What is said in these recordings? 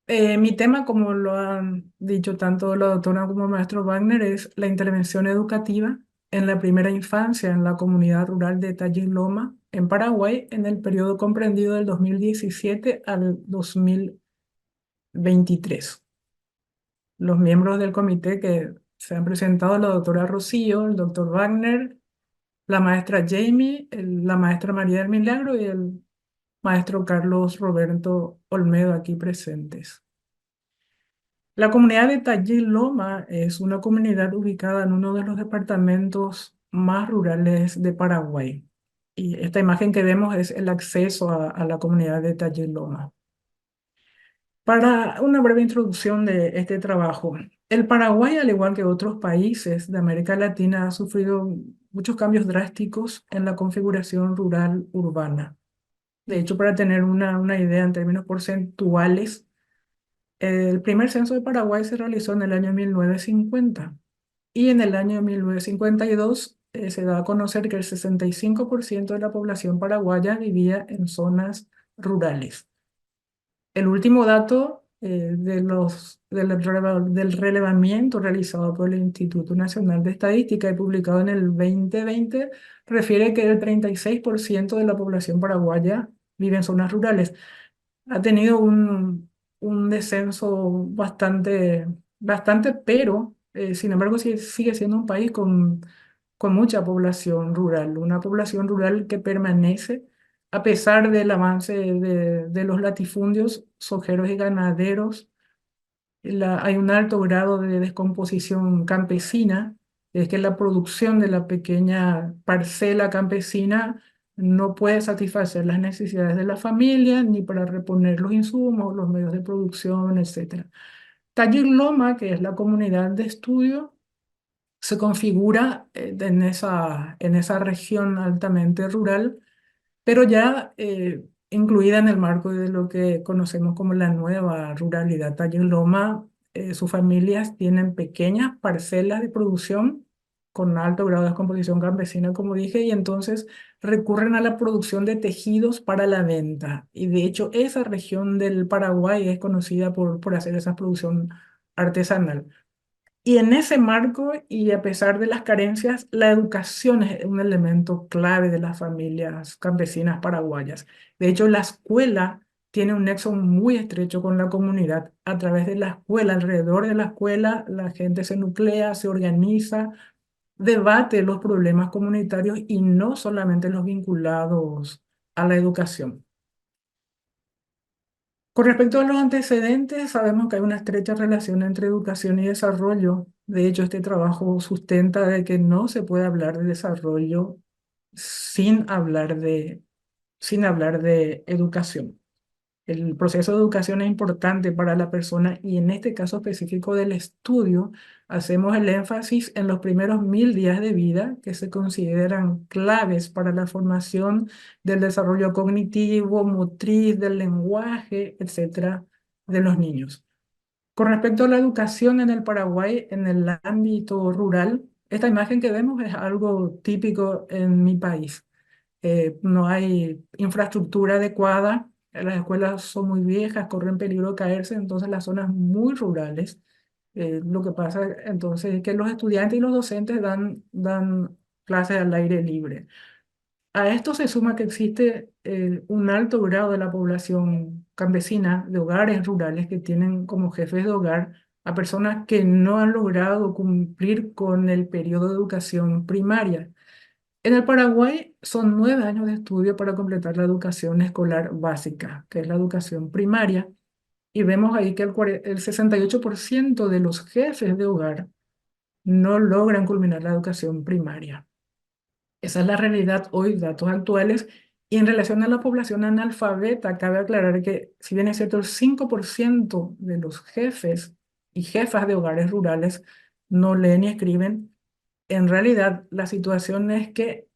Mi tema, como lo han dicho tanto la doctora como el maestro Wagner, es la intervención educativa en la primera infancia en la comunidad rural de Tallin Loma, en Paraguay, en el periodo comprendido del 2017 al 2023. Los miembros del comité que se han presentado, la doctora Rocío, el doctor Wagner, la maestra Jamie, la maestra María del Milagro y el maestro Carlos Roberto Olmedo aquí presentes. La comunidad de Tallil Loma es una comunidad ubicada en uno de los departamentos más rurales de Paraguay. Y esta imagen que vemos es el acceso a la comunidad de Tallil Loma. Para una breve introducción de este trabajo, el Paraguay, al igual que otros países de América Latina, ha sufrido muchos cambios drásticos en la configuración rural urbana. De hecho, para tener una idea en términos porcentuales, el primer censo de Paraguay se realizó en el año 1950 y en el año 1952 se da a conocer que el 65% de la población paraguaya vivía en zonas rurales. El último dato del relevamiento realizado por el Instituto Nacional de Estadística y publicado en el 2020 refiere que el 36% de la población paraguaya vive en zonas rurales. Ha tenido un descenso bastante, pero sin embargo sigue siendo un país con mucha población rural, una población rural que permanece a pesar del avance de los latifundios sojeros y ganaderos. Hay un alto grado de descomposición campesina, es que la producción de la pequeña parcela campesina no puede satisfacer las necesidades de la familia ni para reponer los insumos, los medios de producción, etcétera. Taller Loma, que es la comunidad de estudio, se configura en esa región altamente rural, pero ya incluida en el marco de lo que conocemos como la nueva ruralidad. Taller Loma, sus familias tienen pequeñas parcelas de producción con alto grado de descomposición campesina, como dije, y entonces recurren a la producción de tejidos para la venta. Y de hecho, esa región del Paraguay es conocida por hacer esa producción artesanal. Y en ese marco, y a pesar de las carencias, la educación es un elemento clave de las familias campesinas paraguayas. De hecho, la escuela tiene un nexo muy estrecho con la comunidad. A través de la escuela, alrededor de la escuela, la gente se nuclea, se organiza, debate los problemas comunitarios y no solamente los vinculados a la educación. Con respecto a los antecedentes, sabemos que hay una estrecha relación entre educación y desarrollo. De hecho, este trabajo sustenta de que no se puede hablar de desarrollo sin hablar de educación. El proceso de educación es importante para la persona y en este caso específico del estudio, hacemos el énfasis en los primeros 1000 días de vida que se consideran claves para la formación del desarrollo cognitivo, motriz, del lenguaje, etcétera, de los niños. Con respecto a la educación en el Paraguay, en el ámbito rural, esta imagen que vemos es algo típico en mi país. No hay infraestructura adecuada, las escuelas son muy viejas, corren peligro de caerse, entonces las zonas muy rurales. Lo que pasa entonces es que los estudiantes y los docentes dan clases al aire libre. A esto se suma que existe un alto grado de la población campesina de hogares rurales que tienen como jefes de hogar a personas que no han logrado cumplir con el periodo de educación primaria. En el Paraguay son 9 años de estudio para completar la educación escolar básica, que es la educación primaria, y vemos ahí que el 68% de los jefes de hogar no logran culminar la educación primaria. Esa es la realidad hoy, datos actuales. Y en relación a la población analfabeta, cabe aclarar que, si bien es cierto, el 5% de los jefes y jefas de hogares rurales no leen ni escriben, en realidad la situación es que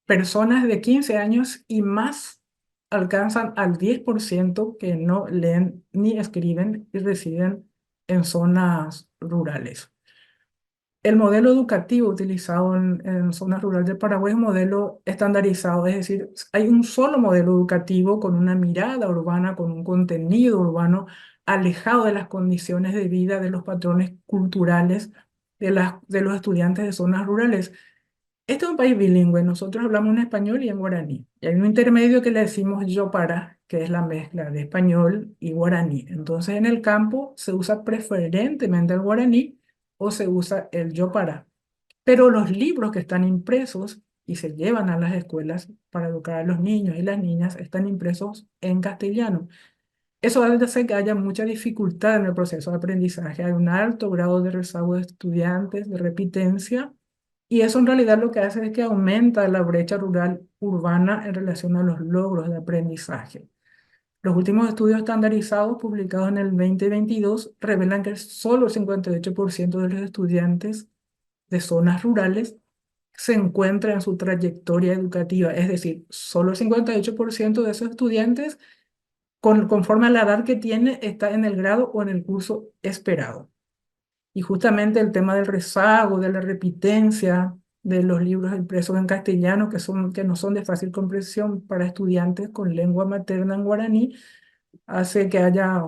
personas de 15 años y más alcanzan al 10% que no leen ni escriben y residen en zonas rurales. El modelo educativo utilizado en zonas rurales de Paraguay es un modelo estandarizado, es decir, hay un solo modelo educativo con una mirada urbana, con un contenido urbano. alejado de las condiciones de vida, de los patrones culturales de los estudiantes de zonas rurales. Este es un país bilingüe, nosotros hablamos en español y en guaraní. Y hay un intermedio que le decimos yopara, que es la mezcla de español y guaraní. Entonces en el campo se usa preferentemente el guaraní o se usa el yopara. Pero los libros que están impresos y se llevan a las escuelas para educar a los niños y las niñas están impresos en castellano. Eso hace que haya mucha dificultad en el proceso de aprendizaje. Hay un alto grado de rezago de estudiantes, de repitencia, y eso en realidad lo que hace es que aumenta la brecha rural urbana en relación a los logros de aprendizaje. Los últimos estudios estandarizados publicados en el 2022 revelan que solo el 58% de los estudiantes de zonas rurales se encuentra en su trayectoria educativa, es decir, solo el 58% de esos estudiantes, conforme a la edad que tiene, está en el grado o en el curso esperado. Y justamente el tema del rezago, de la repitencia de los libros impresos en castellano, que no son de fácil comprensión para estudiantes con lengua materna en guaraní, hace que haya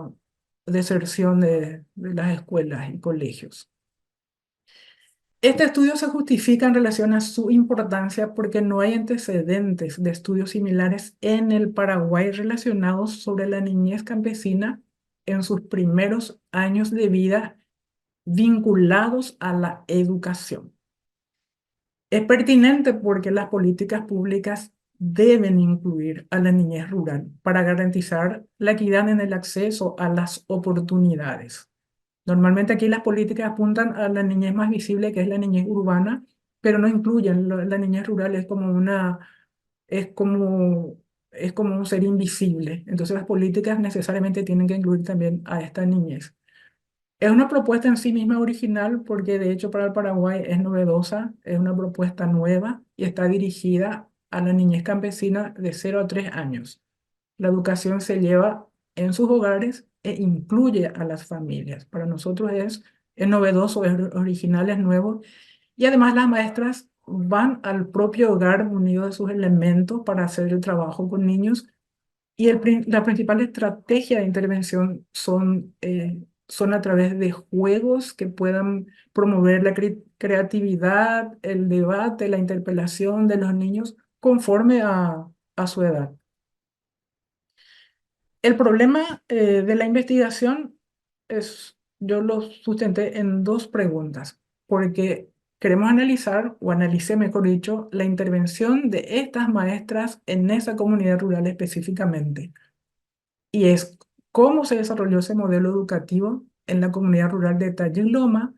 deserción de las escuelas y colegios. Este estudio se justifica en relación a su importancia porque no hay antecedentes de estudios similares en el Paraguay relacionados sobre la niñez campesina en sus primeros años de vida vinculados a la educación. Es pertinente porque las políticas públicas deben incluir a la niñez rural para garantizar la equidad en el acceso a las oportunidades. Normalmente aquí las políticas apuntan a la niñez más visible, que es la niñez urbana, pero no incluyen la niñez rural, es como, es como un ser invisible. Entonces las políticas necesariamente tienen que incluir también a esta niñez. Es una propuesta en sí misma original porque de hecho para el Paraguay es novedosa, es una propuesta nueva y está dirigida a la niñez campesina de 0 a 3 años. La educación se lleva en sus hogares e incluye a las familias. Para nosotros es novedoso, es original, es nuevo. Y además las maestras van al propio hogar munidos de sus elementos para hacer el trabajo con niños. Y la principal estrategia de intervención son a través de juegos que puedan promover la creatividad, el debate, la interpelación de los niños conforme a su edad. El problema de la investigación yo lo sustenté en dos preguntas, porque queremos analizar, o analicé mejor dicho, la intervención de estas maestras en esa comunidad rural específicamente. Y es cómo se desarrolló ese modelo educativo en la comunidad rural de Tayinloma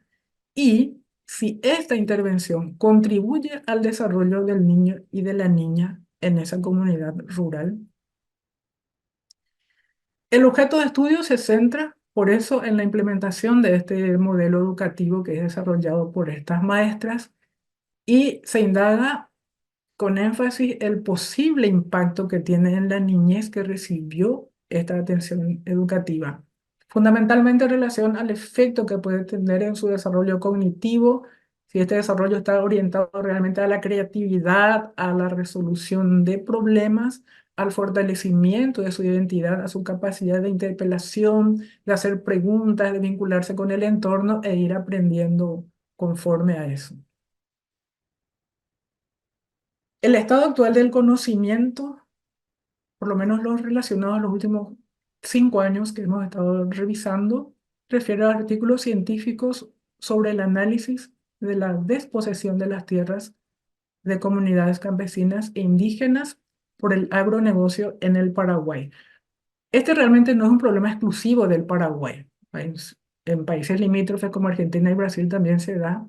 y si esta intervención contribuye al desarrollo del niño y de la niña en esa comunidad rural. El objeto de estudio se centra, por eso, en la implementación de este modelo educativo que es desarrollado por estas maestras y se indaga con énfasis el posible impacto que tiene en la niñez que recibió esta atención educativa, fundamentalmente en relación al efecto que puede tener en su desarrollo cognitivo, si este desarrollo está orientado realmente a la creatividad, a la resolución de problemas, al fortalecimiento de su identidad, a su capacidad de interpelación, de hacer preguntas, de vincularse con el entorno e ir aprendiendo conforme a eso. El estado actual del conocimiento, por lo menos los relacionados a los últimos 5 años que hemos estado revisando, refiere a artículos científicos sobre el análisis de la desposesión de las tierras de comunidades campesinas e indígenas por el agronegocio en el Paraguay. Este realmente no es un problema exclusivo del Paraguay. En países limítrofes como Argentina y Brasil también se da,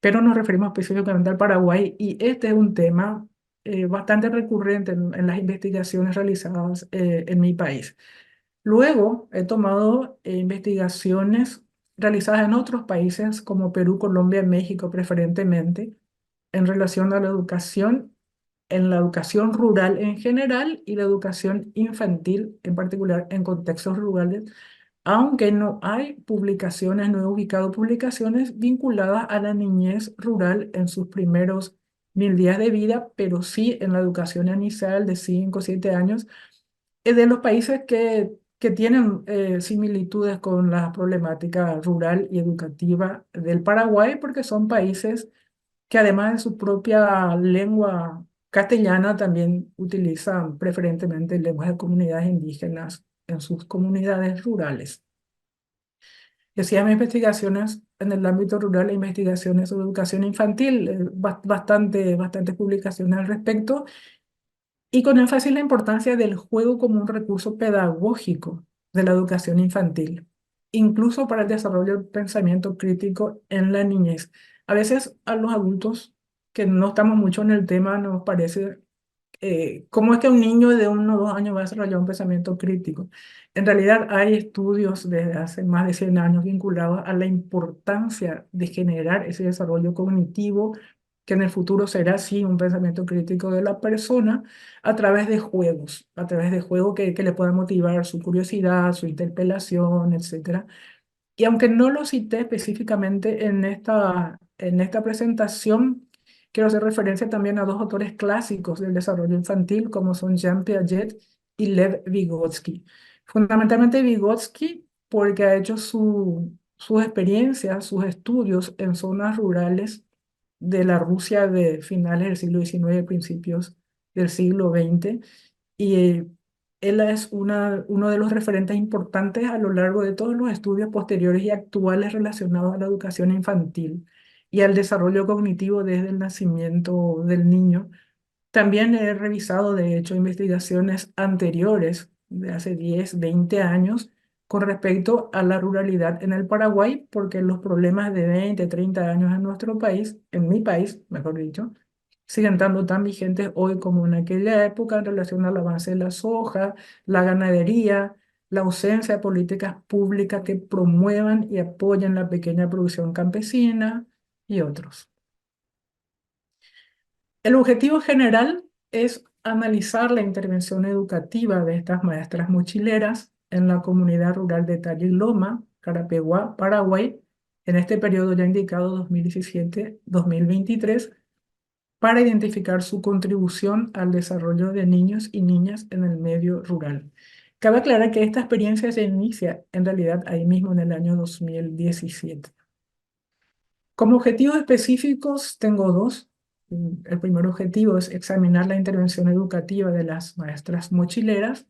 pero nos referimos específicamente al Paraguay y este es un tema bastante recurrente en las investigaciones realizadas en mi país. Luego he tomado investigaciones realizadas en otros países como Perú, Colombia, México preferentemente, en relación a la educación, en la educación rural en general y la educación infantil en particular en contextos rurales, aunque no hay publicaciones, no he ubicado publicaciones vinculadas a la niñez rural en sus primeros 1000 días de vida, pero sí en la educación inicial de 5 o 7 años, de los países que tienen similitudes con la problemática rural y educativa del Paraguay, porque son países que además de su propia lengua castellana, también utilizan preferentemente lenguas de comunidades indígenas en sus comunidades rurales. Yo hacía mis investigaciones en el ámbito rural e investigaciones sobre educación infantil, bastantes publicaciones al respecto, y con énfasis en la importancia del juego como un recurso pedagógico de la educación infantil, incluso para el desarrollo del pensamiento crítico en la niñez. A veces a los adultos que no estamos mucho en el tema nos parece cómo es que un niño de 1 o 2 años va a desarrollar un pensamiento crítico. En realidad hay estudios desde hace más de 100 años vinculados a la importancia de generar ese desarrollo cognitivo que en el futuro será sí un pensamiento crítico de la persona a través de juegos que le puedan motivar su curiosidad, su interpelación, etcétera. Y aunque no lo cité específicamente en esta presentación, quiero hacer referencia también a dos autores clásicos del desarrollo infantil, como son Jean Piaget y Lev Vygotsky. Fundamentalmente Vygotsky, porque ha hecho sus experiencias, sus estudios en zonas rurales de la Rusia de finales del siglo XIX, principios del siglo XX, y él es uno de los referentes importantes a lo largo de todos los estudios posteriores y actuales relacionados a la educación infantil y al desarrollo cognitivo desde el nacimiento del niño. También he revisado, de hecho, investigaciones anteriores de hace 10, 20 años con respecto a la ruralidad en el Paraguay, porque los problemas de 20, 30 años en nuestro país, en mi país, mejor dicho, siguen estando tan vigentes hoy como en aquella época en relación al avance de la soja, la ganadería, la ausencia de políticas públicas que promuevan y apoyen la pequeña producción campesina y otros. El objetivo general es analizar la intervención educativa de estas maestras mochileras en la comunidad rural de Loma, Carapeguá, Paraguay, en este periodo ya indicado 2017-2023, para identificar su contribución al desarrollo de niños y niñas en el medio rural. Cabe aclarar que esta experiencia se inicia en realidad ahí mismo en el año 2017. Como objetivos específicos tengo dos. El primer objetivo es examinar la intervención educativa de las maestras mochileras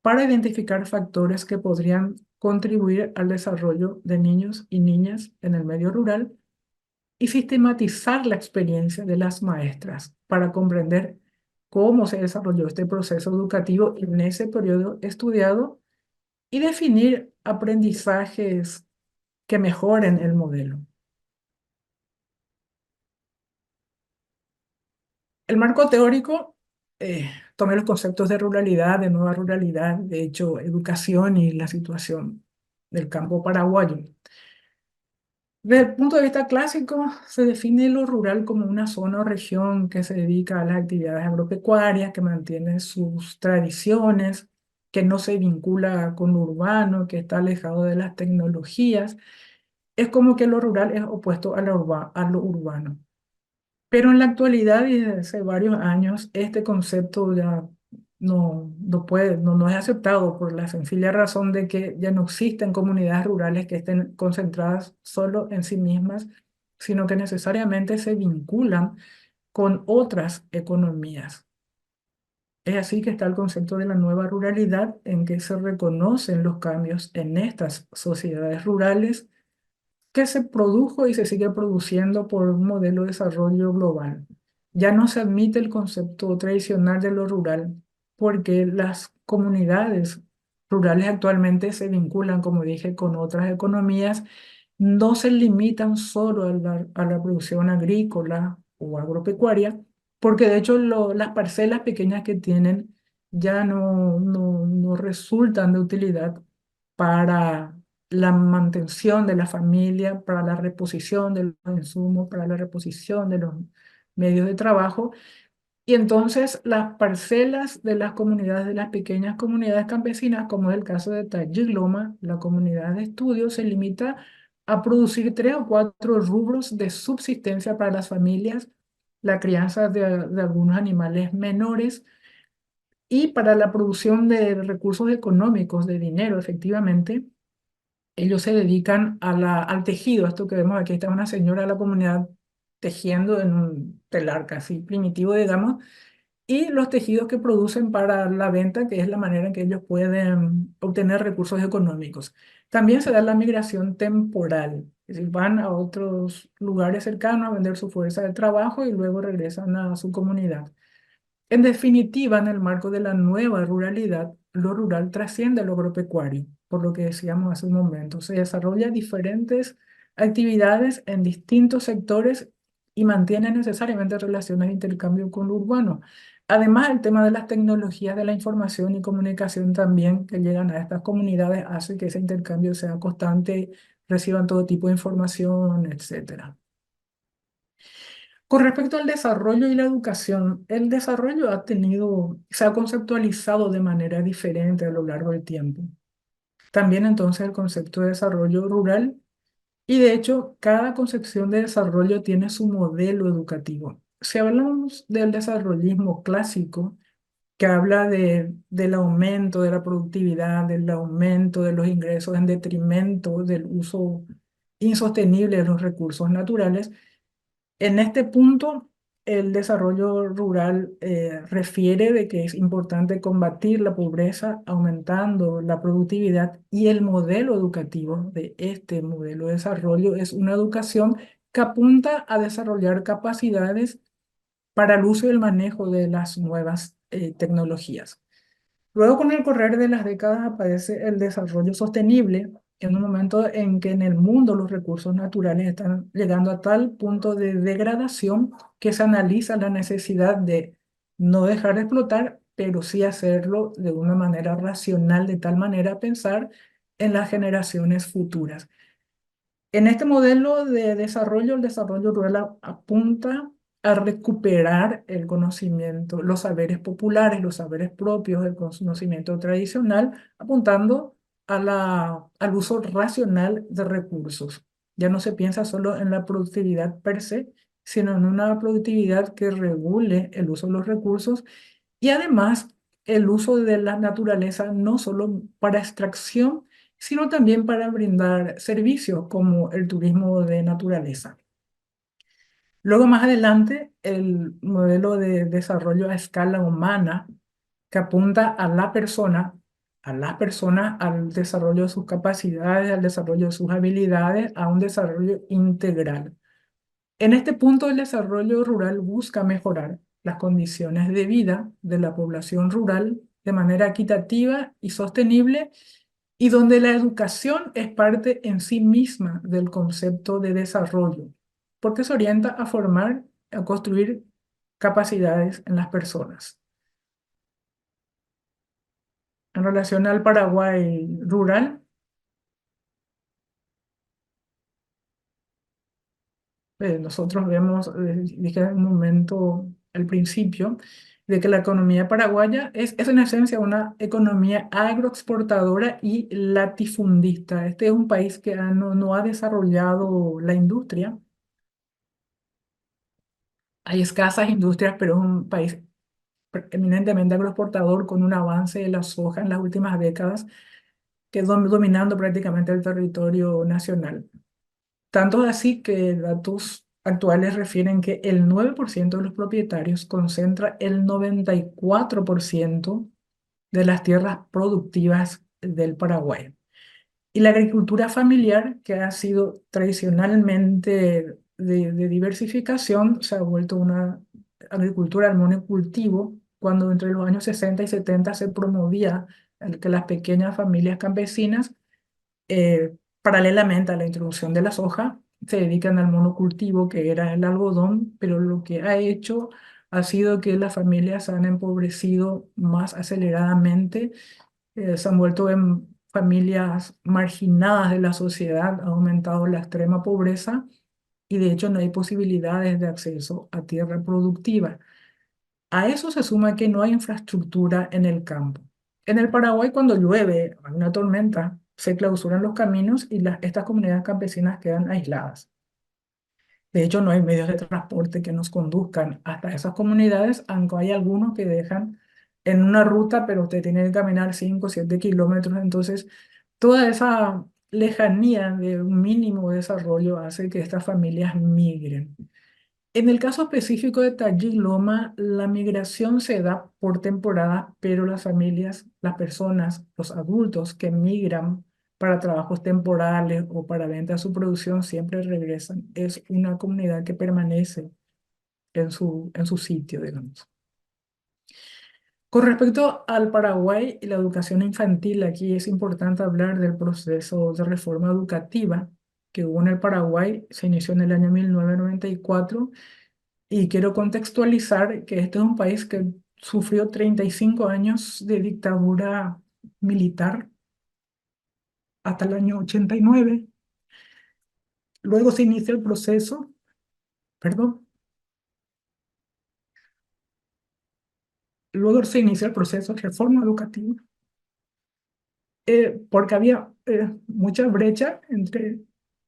para identificar factores que podrían contribuir al desarrollo de niños y niñas en el medio rural y sistematizar la experiencia de las maestras para comprender cómo se desarrolló este proceso educativo en ese periodo estudiado y definir aprendizajes que mejoren el modelo. El marco teórico, tomé los conceptos de ruralidad, de nueva ruralidad, de hecho, educación y la situación del campo paraguayo. Desde el punto de vista clásico, se define lo rural como una zona o región que se dedica a las actividades agropecuarias, que mantiene sus tradiciones, que no se vincula con lo urbano, que está alejado de las tecnologías. Es como que lo rural es opuesto a lo urbano. Pero en la actualidad y desde hace varios años, este concepto ya no es aceptado por la sencilla razón de que ya no existen comunidades rurales que estén concentradas solo en sí mismas, sino que necesariamente se vinculan con otras economías. Es así que está el concepto de la nueva ruralidad, en que se reconocen los cambios en estas sociedades rurales que se produjo y se sigue produciendo por un modelo de desarrollo global. Ya no se admite el concepto tradicional de lo rural porque las comunidades rurales actualmente se vinculan, como dije, con otras economías, no se limitan solo a la producción agrícola o agropecuaria, porque de hecho las parcelas pequeñas que tienen ya no resultan de utilidad para la mantención de la familia, para la reposición de los insumos, para la reposición de los medios de trabajo. Y entonces las parcelas de las comunidades, de las pequeñas comunidades campesinas, como es el caso de Loma, la comunidad de estudio se limita a producir 3 o 4 rubros de subsistencia para las familias, la crianza de algunos animales menores Y para la producción de recursos económicos, de dinero, efectivamente, ellos se dedican al tejido. Esto que vemos aquí, está una señora de la comunidad tejiendo en un telar casi primitivo, digamos, y los tejidos que producen para la venta, que es la manera en que ellos pueden obtener recursos económicos. También se da la migración temporal, es decir, van a otros lugares cercanos a vender su fuerza de trabajo y luego regresan a su comunidad. En definitiva, en el marco de la nueva ruralidad, lo rural trasciende lo agropecuario, por lo que decíamos hace un momento. Se desarrolla diferentes actividades en distintos sectores y mantiene necesariamente relaciones de intercambio con lo urbano. Además, el tema de las tecnologías de la información y comunicación también que llegan a estas comunidades hace que ese intercambio sea constante, reciban todo tipo de información, etcétera. Con respecto al desarrollo y la educación, el desarrollo se ha conceptualizado de manera diferente a lo largo del tiempo. También entonces el concepto de desarrollo rural y de hecho cada concepción de desarrollo tiene su modelo educativo. Si hablamos del desarrollismo clásico, que habla del aumento de la productividad, del aumento de los ingresos en detrimento del uso insostenible de los recursos naturales, en este punto, el desarrollo rural refiere de que es importante combatir la pobreza aumentando la productividad y el modelo educativo de este modelo de desarrollo es una educación que apunta a desarrollar capacidades para el uso y el manejo de las nuevas tecnologías. Luego, con el correr de las décadas, aparece el desarrollo sostenible, en un momento en que en el mundo los recursos naturales están llegando a tal punto de degradación que se analiza la necesidad de no dejar de explotar, pero sí hacerlo de una manera racional, de tal manera pensar en las generaciones futuras. En este modelo de desarrollo, el desarrollo rural apunta a recuperar el conocimiento, los saberes populares, los saberes propios del conocimiento tradicional, apuntando al uso racional de recursos. Ya no se piensa solo en la productividad per se, sino en una productividad que regule el uso de los recursos y además el uso de la naturaleza no solo para extracción, sino también para brindar servicios como el turismo de naturaleza. Luego, más adelante, el modelo de desarrollo a escala humana que apunta a las personas, al desarrollo de sus capacidades, al desarrollo de sus habilidades, a un desarrollo integral. En este punto, el desarrollo rural busca mejorar las condiciones de vida de la población rural de manera equitativa y sostenible, y donde la educación es parte en sí misma del concepto de desarrollo, porque se orienta a formar, a construir capacidades en las personas. En relación al Paraguay rural, nosotros vemos, dije en un momento al principio, de que la economía paraguaya es en esencia una economía agroexportadora y latifundista. Este es un país que no ha desarrollado la industria. Hay escasas industrias, pero es un país eminentemente agroexportador con un avance de la soja en las últimas décadas que es dominando prácticamente el territorio nacional. Tanto así que datos actuales refieren que el 9% de los propietarios concentra el 94% de las tierras productivas del Paraguay. Y la agricultura familiar, que ha sido tradicionalmente de diversificación, se ha vuelto una agricultura al monocultivo, cuando entre los años 60 y 70 se promovía el que las pequeñas familias campesinas paralelamente a la introducción de la soja, se dedican al monocultivo, que era el algodón, pero lo que ha hecho ha sido que las familias se han empobrecido más aceleradamente, se han vuelto en familias marginadas de la sociedad, ha aumentado la extrema pobreza y de hecho no hay posibilidades de acceso a tierra productiva. A eso se suma que no hay infraestructura en el campo. En el Paraguay, cuando llueve, hay una tormenta, se clausuran los caminos y estas comunidades campesinas quedan aisladas. De hecho, no hay medios de transporte que nos conduzcan hasta esas comunidades, aunque hay algunos que dejan en una ruta, pero usted tiene que caminar 5 o 7 kilómetros. Entonces, toda esa lejanía de un mínimo desarrollo hace que estas familias migren. En el caso específico de Tayik Loma, la migración se da por temporada, pero las familias, las personas, los adultos que migran para trabajos temporales o para venta de su producción siempre regresan. Es una comunidad que permanece en su sitio, digamos. Con respecto al Paraguay y la educación infantil, aquí es importante hablar del proceso de reforma educativa que hubo en el Paraguay. Se inició en el año 1994 y quiero contextualizar que este es un país que sufrió 35 años de dictadura militar hasta el año 89. Luego se inicia el proceso, perdón, luego se inicia el proceso de reforma educativa, porque había mucha brecha entre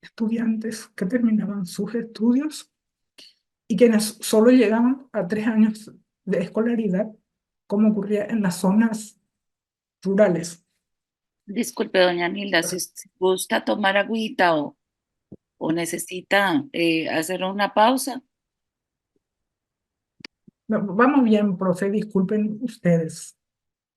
estudiantes que terminaban sus estudios y quienes solo llegaban a 3 años de escolaridad, como ocurría en las zonas rurales. Disculpe, doña Nilda, si gusta tomar agüita o necesita hacer una pausa, No, vamos bien, profe, disculpen ustedes.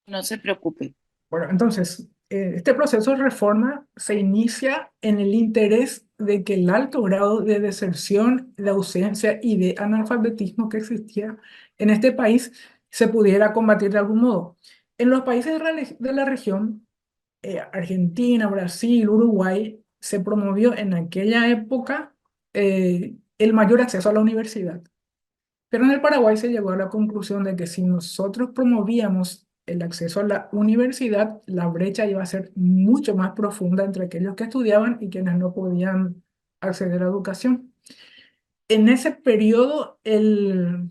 no se preocupe. Bueno, entonces, este proceso de reforma se inicia en el interés de que el alto grado de deserción, de ausencia y de analfabetismo que existía en este país se pudiera combatir de algún modo. En los países de la región, Argentina, Brasil, Uruguay, se promovió en aquella época el mayor acceso a la universidad. Pero en el Paraguay se llegó a la conclusión de que si nosotros promovíamos el acceso a la universidad, la brecha iba a ser mucho más profunda entre aquellos que estudiaban y quienes no podían acceder a educación. En ese periodo, el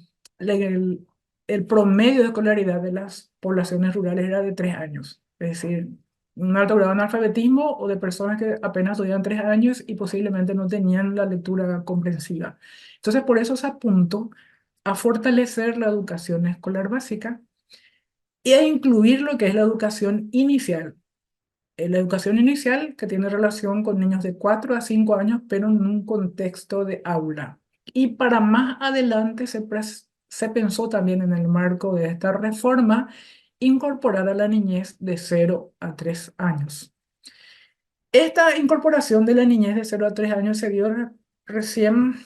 promedio de escolaridad de las poblaciones rurales era de 3 años, es decir, un alto grado de analfabetismo o de personas que apenas estudiaban 3 años y posiblemente no tenían la lectura comprensiva. Entonces, por eso se apuntó a fortalecer la educación escolar básica y a incluir lo que es la educación inicial. La educación inicial que tiene relación con niños de 4 a 5 años, pero en un contexto de aula. Y para más adelante se pensó también en el marco de esta reforma incorporar a la niñez de 0 a 3 años. Esta incorporación de la niñez de 0 a 3 años se dio recién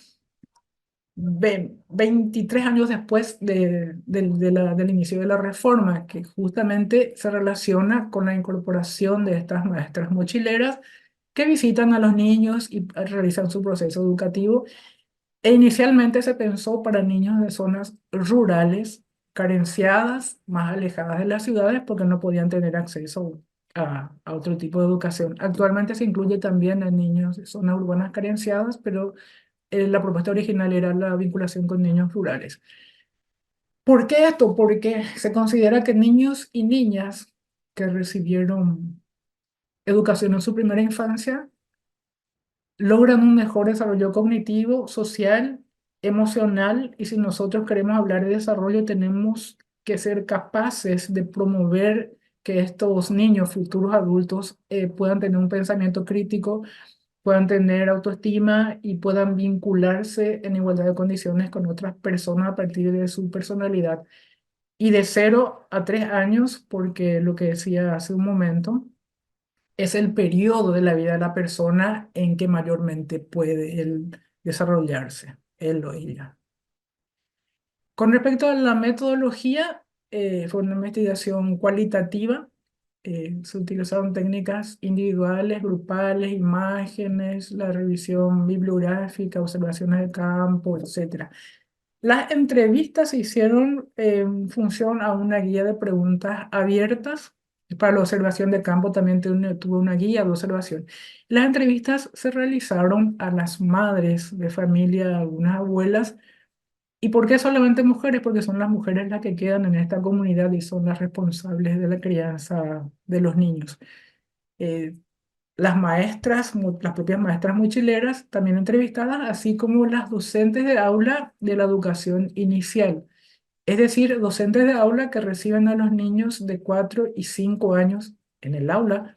23 años después del inicio de la reforma, que justamente se relaciona con la incorporación de estas maestras mochileras que visitan a los niños y realizan su proceso educativo. E inicialmente se pensó para niños de zonas rurales, carenciadas, más alejadas de las ciudades, porque no podían tener acceso a otro tipo de educación. Actualmente se incluye también a niños de zonas urbanas carenciadas, pero la propuesta original era la vinculación con niños rurales. ¿Por qué esto? Porque se considera que niños y niñas que recibieron educación en su primera infancia logran un mejor desarrollo cognitivo, social, emocional, y si nosotros queremos hablar de desarrollo, tenemos que ser capaces de promover que estos niños, futuros adultos, puedan tener un pensamiento crítico, puedan tener autoestima y puedan vincularse en igualdad de condiciones con otras personas a partir de su personalidad. Y de 0 a 3 años, porque lo que decía hace un momento, es el periodo de la vida de la persona en que mayormente puede él desarrollarse, él o ella. Con respecto a la metodología, fue una investigación cualitativa. Se utilizaron técnicas individuales, grupales, imágenes, la revisión bibliográfica, observaciones de campo, etcétera. Las entrevistas se hicieron en función a una guía de preguntas abiertas. Para la observación de campo también tuve una guía de observación. Las entrevistas se realizaron a las madres de familia, algunas abuelas. ¿Y por qué solamente mujeres? Porque son las mujeres las que quedan en esta comunidad y son las responsables de la crianza de los niños. Eh, las maestras, las propias maestras mochileras, también entrevistadas, así como las docentes de aula de la educación inicial. Es decir, docentes de aula que reciben a los niños de 4 y 5 años en el aula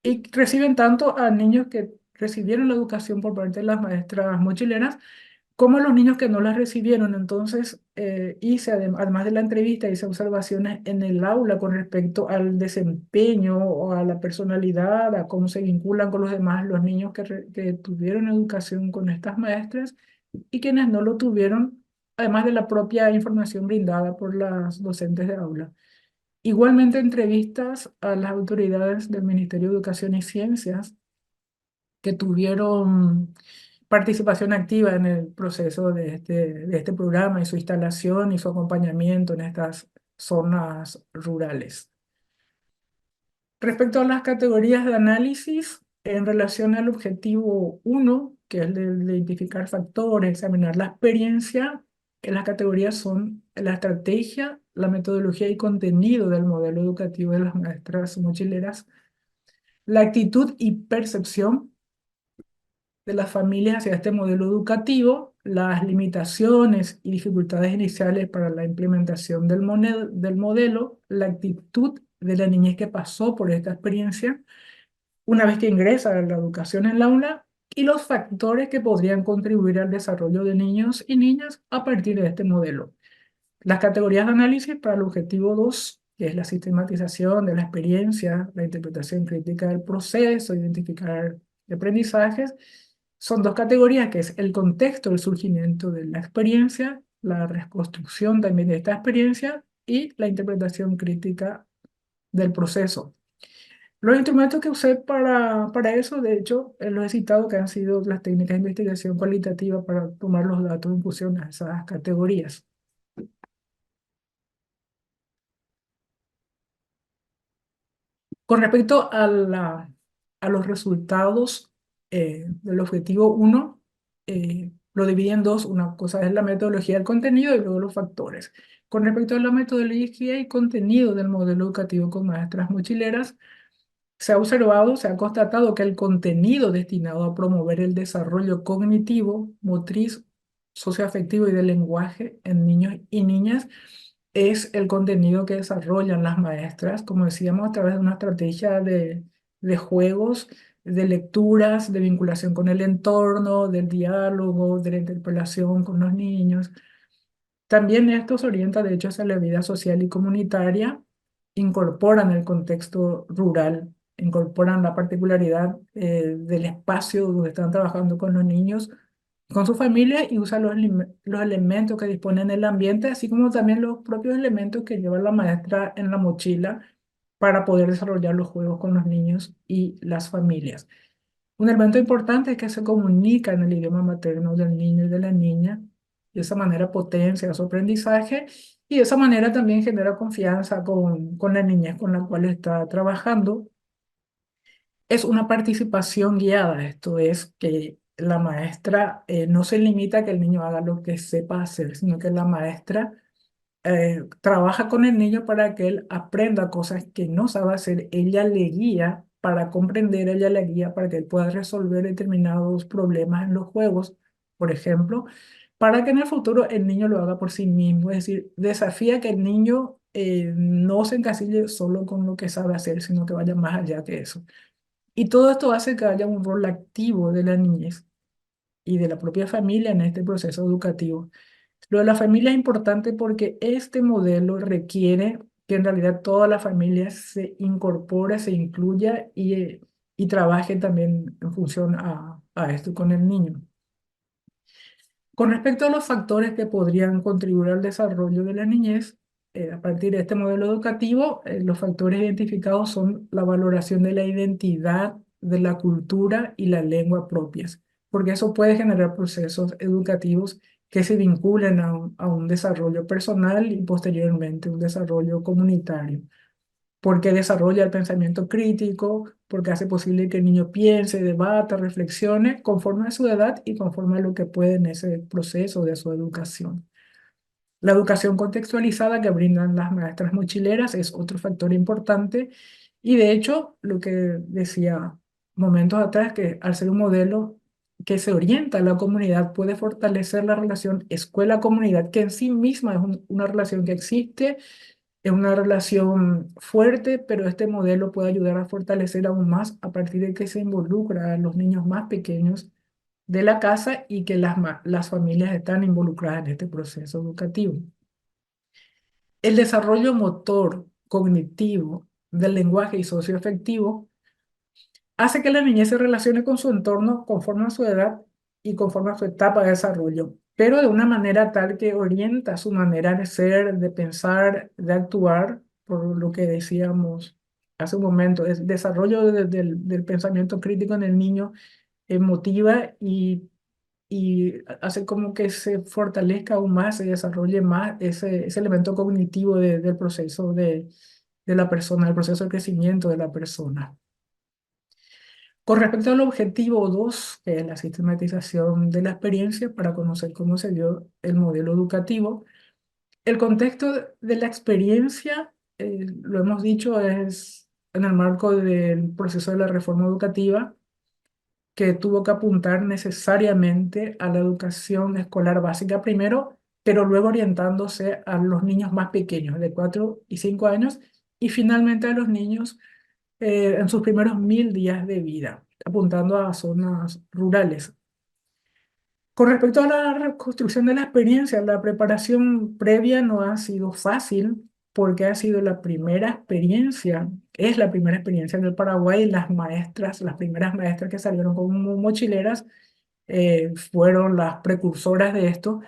y reciben tanto a niños que recibieron la educación por parte de las maestras mochileras como los niños que no las recibieron. Entonces, además de la entrevista, hice observaciones en el aula con respecto al desempeño o a la personalidad, a cómo se vinculan con los demás los niños que tuvieron educación con estas maestras y quienes no lo tuvieron, además de la propia información brindada por las docentes de aula. Igualmente, entrevistas a las autoridades del Ministerio de Educación y Ciencias que tuvieron participación activa en el proceso de este programa y su instalación y su acompañamiento en estas zonas rurales. Respecto a las categorías de análisis, en relación al objetivo uno, que es el de identificar factores, examinar la experiencia, las categorías son la estrategia, la metodología y contenido del modelo educativo de las maestras mochileras, la actitud y percepción de las familias hacia este modelo educativo, las limitaciones y dificultades iniciales para la implementación del modelo, la actitud de la niñez que pasó por esta experiencia una vez que ingresa a la educación en la aula y los factores que podrían contribuir al desarrollo de niños y niñas a partir de este modelo. Las categorías de análisis para el objetivo 2, que es la sistematización de la experiencia, la interpretación crítica del proceso, identificar aprendizajes, son dos categorías, que es el contexto del surgimiento de la experiencia, la reconstrucción también de esta experiencia y la interpretación crítica del proceso. Los instrumentos que usé para eso, de hecho, los he citado que han sido las técnicas de investigación cualitativa para tomar los datos en función a esas categorías. Con respecto a los resultados del objetivo uno, lo dividí en dos. Una cosa es la metodología del contenido y luego los factores. Con respecto a la metodología y contenido del modelo educativo con maestras mochileras, se ha observado, se ha constatado que el contenido destinado a promover el desarrollo cognitivo, motriz, socioafectivo y del lenguaje en niños y niñas es el contenido que desarrollan las maestras, como decíamos, a través de una estrategia de juegos, de lecturas, de vinculación con el entorno, del diálogo, de la interpelación con los niños. También esto se orienta, de hecho, hacia la vida social y comunitaria, incorporan el contexto rural, incorporan la particularidad del espacio donde están trabajando con los niños, con su familia y usan los elementos que disponen del ambiente, así como también los propios elementos que lleva la maestra en la mochila para poder desarrollar los juegos con los niños y las familias. Un elemento importante es que se comunica en el idioma materno del niño y de la niña. De esa manera potencia su aprendizaje y de esa manera también genera confianza con la niñez con la cual está trabajando. Es una participación guiada, esto es que la maestra no se limita a que el niño haga lo que sepa hacer, sino que la maestra trabaja con el niño para que él aprenda cosas que no sabe hacer. Ella le guía para comprender, ella le guía para que él pueda resolver determinados problemas en los juegos, por ejemplo, para que en el futuro el niño lo haga por sí mismo. Es decir, desafía que el niño no se encasille solo con lo que sabe hacer, sino que vaya más allá que eso. Y todo esto hace que haya un rol activo de la niñez y de la propia familia en este proceso educativo. Lo de la familia es importante porque este modelo requiere que en realidad toda la familia se incorpore, se incluya y trabaje también en función a esto con el niño. Con respecto a los factores que podrían contribuir al desarrollo de la niñez, a partir de este modelo educativo, los factores identificados son la valoración de la identidad, de la cultura y la lengua propias, porque eso puede generar procesos educativos que se vinculen a un desarrollo personal y posteriormente un desarrollo comunitario, porque desarrolla el pensamiento crítico, porque hace posible que el niño piense, debata, reflexione conforme a su edad y conforme a lo que puede en ese proceso de su educación. La educación contextualizada que brindan las maestras mochileras es otro factor importante y de hecho lo que decía momentos atrás, que al ser un modelo que se orienta a la comunidad puede fortalecer la relación escuela-comunidad, que en sí misma es una relación que existe, es una relación fuerte, pero este modelo puede ayudar a fortalecer aún más a partir de que se involucra a los niños más pequeños de la casa y que las familias están involucradas en este proceso educativo. El desarrollo motor, cognitivo, del lenguaje y socioafectivo hace que la niñez se relacione con su entorno conforme a su edad y conforme a su etapa de desarrollo, pero de una manera tal que orienta su manera de ser, de pensar, de actuar, por lo que decíamos hace un momento, es desarrollo del pensamiento crítico en el niño, motiva y hace como que se fortalezca aún más, se desarrolle más ese elemento cognitivo del proceso de la persona, del proceso de crecimiento de la persona. Con respecto al objetivo 2, que es la sistematización de la experiencia para conocer cómo se dio el modelo educativo, el contexto de la experiencia, lo hemos dicho, es en el marco del proceso de la reforma educativa que tuvo que apuntar necesariamente a la educación escolar básica primero, pero luego orientándose a los niños más pequeños, de 4 y 5 años, y finalmente a los niños en sus primeros 1000 días de vida, apuntando a zonas rurales. Con respecto a la reconstrucción de la experiencia, la preparación previa no ha sido fácil porque ha sido la primera experiencia, es la primera experiencia en el Paraguay. Las maestras, las primeras maestras que salieron como mochileras, fueron las precursoras de esto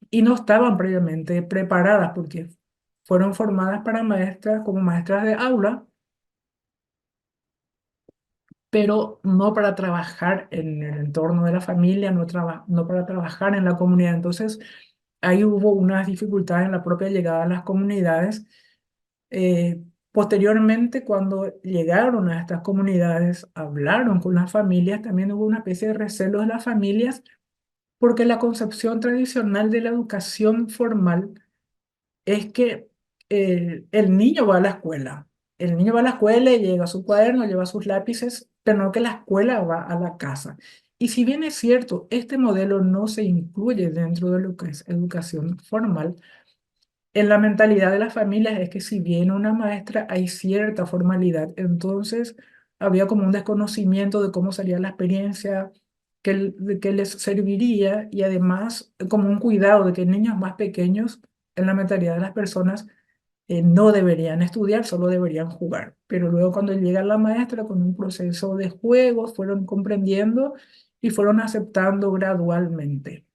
y no estaban previamente preparadas porque fueron formadas para maestras como maestras de aula, pero no para trabajar en el entorno de la familia, no para trabajar en la comunidad. Entonces, ahí hubo unas dificultades en la propia llegada a las comunidades. Posteriormente, cuando llegaron a estas comunidades, hablaron con las familias, también hubo una especie de recelo de las familias, porque la concepción tradicional de la educación formal es que el niño va a la escuela. El niño va a la escuela y lleva su cuaderno, lleva sus lápices, pero no que la escuela va a la casa. Y si bien es cierto, este modelo no se incluye dentro de lo que es educación formal, en la mentalidad de las familias es que si viene una maestra hay cierta formalidad. Entonces había como un desconocimiento de cómo sería la experiencia de que les serviría y además como un cuidado de que niños más pequeños en la mentalidad de las personas no deberían estudiar, solo deberían jugar. Pero luego cuando llega la maestra con un proceso de juego, fueron comprendiendo y fueron aceptando gradualmente.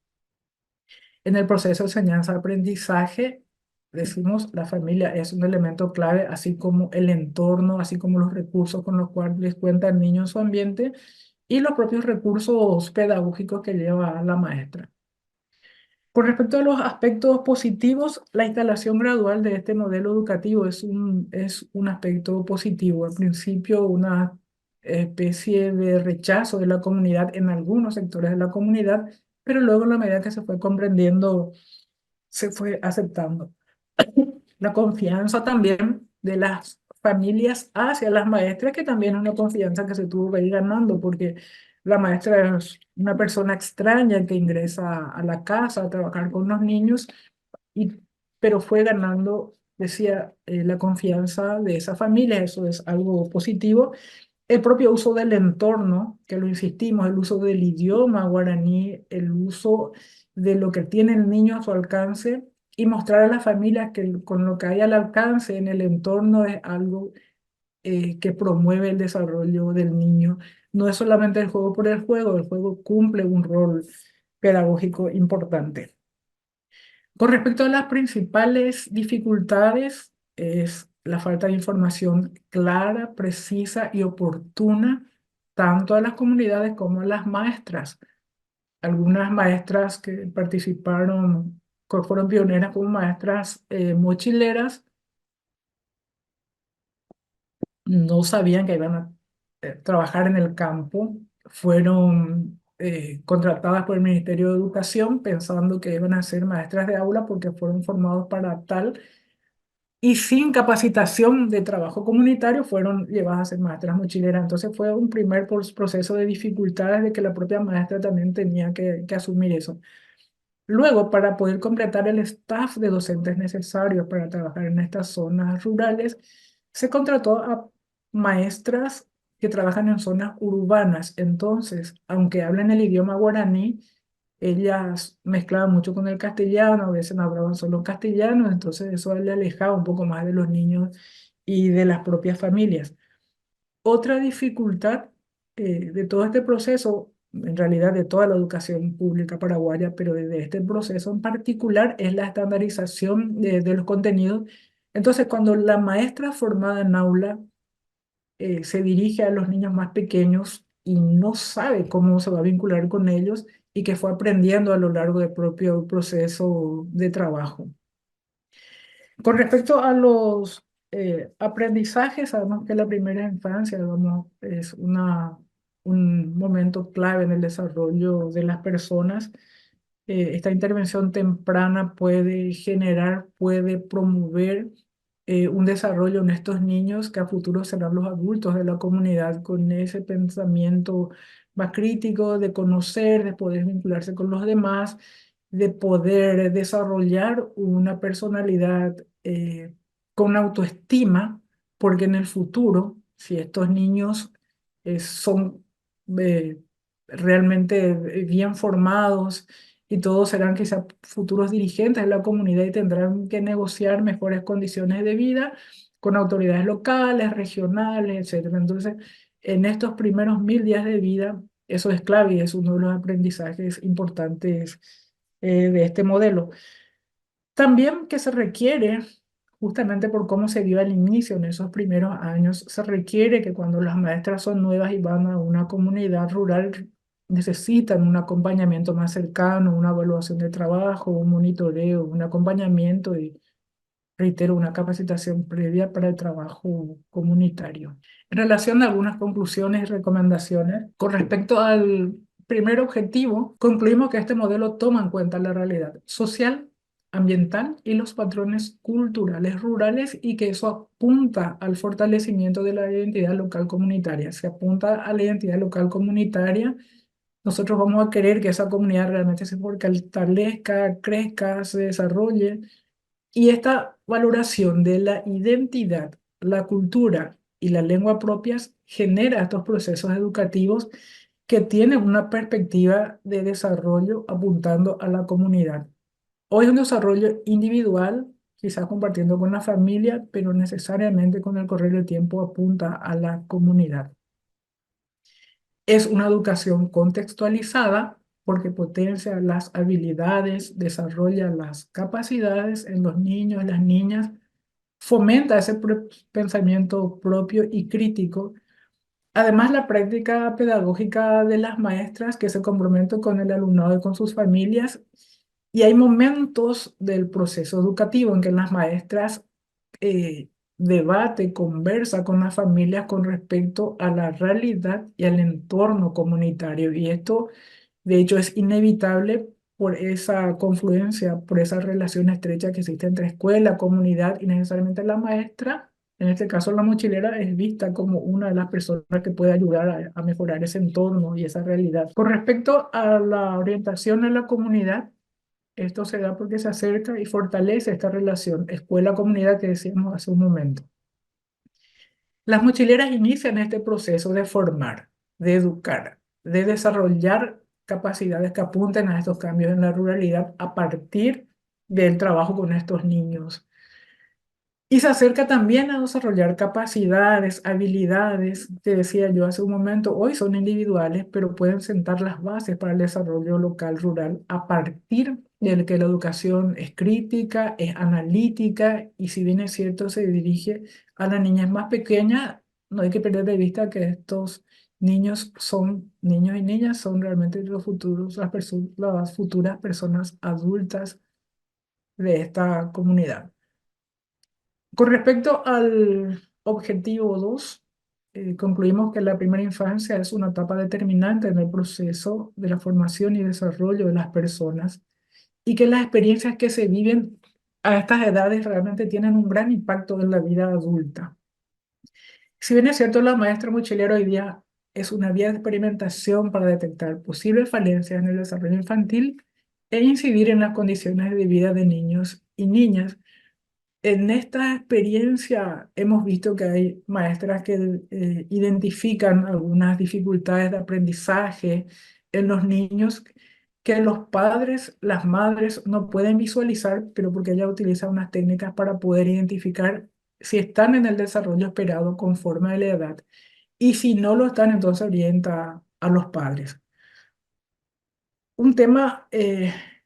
En el proceso de enseñanza-aprendizaje, decimos, la familia es un elemento clave, así como el entorno, así como los recursos con los cuales cuenta el niño en su ambiente y los propios recursos pedagógicos que lleva la maestra. Con respecto a los aspectos positivos, la instalación gradual de este modelo educativo es un aspecto positivo. Al principio, una especie de rechazo de la comunidad en algunos sectores de la comunidad, pero luego, en la medida que se fue comprendiendo, se fue aceptando. La confianza también de las familias hacia las maestras, que también es una confianza que se tuvo que ir ganando, porque la maestra es una persona extraña que ingresa a la casa a trabajar con los niños, y, pero fue ganando, decía, la confianza de esa familia. Eso es algo positivo. El propio uso del entorno, que lo insistimos, el uso del idioma guaraní, el uso de lo que tiene el niño a su alcance y mostrar a las familias que con lo que hay al alcance en el entorno es algo que promueve el desarrollo del niño. No es solamente el juego por el juego cumple un rol pedagógico importante. Con respecto a las principales dificultades, es la falta de información clara, precisa y oportuna, tanto a las comunidades como a las maestras. Algunas maestras que participaron, que fueron pioneras como maestras mochileras, no sabían que iban a trabajar en el campo, fueron contratadas por el Ministerio de Educación pensando que iban a ser maestras de aula porque fueron formados para tal, y sin capacitación de trabajo comunitario fueron llevadas a ser maestras mochileras. Entonces fue un primer proceso de dificultades de que la propia maestra también tenía que asumir eso. Luego, para poder completar el staff de docentes necesarios para trabajar en estas zonas rurales, se contrató a maestras que trabajan en zonas urbanas. Entonces, aunque hablan el idioma guaraní, ellas mezclaban mucho con el castellano, a veces no hablaban solo castellano, entonces eso le alejaba un poco más de los niños y de las propias familias. Otra dificultad de todo este proceso, en realidad de toda la educación pública paraguaya, pero de este proceso en particular, es la estandarización de los contenidos. Entonces, cuando la maestra formada en aula se dirige a los niños más pequeños y no sabe cómo se va a vincular con ellos y que fue aprendiendo a lo largo del propio proceso de trabajo. Con respecto a los aprendizajes, sabemos que la primera infancia, digamos, es un momento clave en el desarrollo de las personas. Esta intervención temprana puede generar, puede promover un desarrollo en estos niños que a futuro serán los adultos de la comunidad con ese pensamiento más crítico de conocer, de poder vincularse con los demás, de poder desarrollar una personalidad con autoestima, porque en el futuro, si estos niños son eh, realmente bien formados y todos serán quizá futuros dirigentes de la comunidad y tendrán que negociar mejores condiciones de vida con autoridades locales, regionales, etcétera. Entonces, en estos primeros 1000 días de vida, eso es clave y es uno de los aprendizajes importantes de este modelo. También que se requiere, justamente por cómo se dio al inicio en esos primeros años, se requiere que cuando las maestras son nuevas y van a una comunidad rural, necesitan un acompañamiento más cercano, una evaluación de trabajo, un monitoreo, un acompañamiento y, reitero, una capacitación previa para el trabajo comunitario. En relación a algunas conclusiones y recomendaciones, con respecto al primer objetivo, concluimos que este modelo toma en cuenta la realidad social, ambiental y los patrones culturales rurales y que eso apunta al fortalecimiento de la identidad local comunitaria. Se apunta a la identidad local comunitaria. Nosotros vamos a querer que esa comunidad realmente se fortalezca, crezca, se desarrolle y esta valoración de la identidad, la cultura y la lengua propias genera estos procesos educativos que tienen una perspectiva de desarrollo apuntando a la comunidad. Hoy es un desarrollo individual, quizás compartiendo con la familia, pero necesariamente con el correr del tiempo apunta a la comunidad. Es una educación contextualizada porque potencia las habilidades, desarrolla las capacidades en los niños, las niñas, fomenta ese pensamiento propio y crítico. Además, la práctica pedagógica de las maestras que se comprometen con el alumnado y con sus familias. Y hay momentos del proceso educativo en que las maestras debate, conversa con las familias con respecto a la realidad y al entorno comunitario. Y esto, de hecho, es inevitable por esa confluencia, por esa relación estrecha que existe entre escuela, comunidad y necesariamente la maestra. En este caso, la mochilera es vista como una de las personas que puede ayudar a mejorar ese entorno y esa realidad. Con respecto a la orientación a la comunidad, esto se da porque se acerca y fortalece esta relación escuela-comunidad que decíamos hace un momento. Las mochileras inician este proceso de formar, de educar, de desarrollar capacidades que apunten a estos cambios en la ruralidad a partir del trabajo con estos niños. Y se acerca también a desarrollar capacidades, habilidades, que decía yo hace un momento, hoy son individuales, pero pueden sentar las bases para el desarrollo local rural a partir de que la educación es crítica, es analítica y si bien es cierto se dirige a las niñas más pequeñas, no hay que perder de vista que estos niños son niños y niñas, son realmente los futuros, las futuras personas adultas de esta comunidad. Con respecto al objetivo 2, concluimos que la primera infancia es una etapa determinante en el proceso de la formación y desarrollo de las personas y que las experiencias que se viven a estas edades realmente tienen un gran impacto en la vida adulta. Si bien es cierto, la maestra mochilera hoy día es una vía de experimentación para detectar posibles falencias en el desarrollo infantil e incidir en las condiciones de vida de niños y niñas. En esta experiencia hemos visto que hay maestras que identifican algunas dificultades de aprendizaje en los niños que los padres, las madres no pueden visualizar, pero porque ella utiliza unas técnicas para poder identificar si están en el desarrollo esperado conforme a la edad y si no lo están, entonces orienta a los padres. Un tema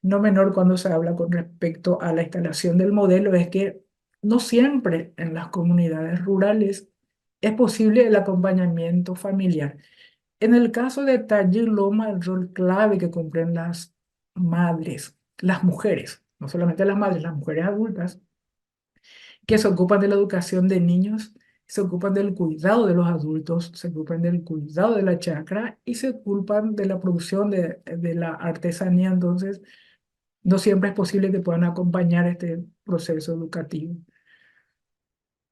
no menor cuando se habla con respecto a la instalación del modelo es que no siempre en las comunidades rurales es posible el acompañamiento familiar. En el caso de Taller Loma, el rol clave que cumplen las madres, las mujeres, no solamente las madres, las mujeres adultas, que se ocupan de la educación de niños, se ocupan del cuidado de los adultos, se ocupan del cuidado de la chacra y se ocupan de la producción de la artesanía. Entonces, no siempre es posible que puedan acompañar este proceso educativo.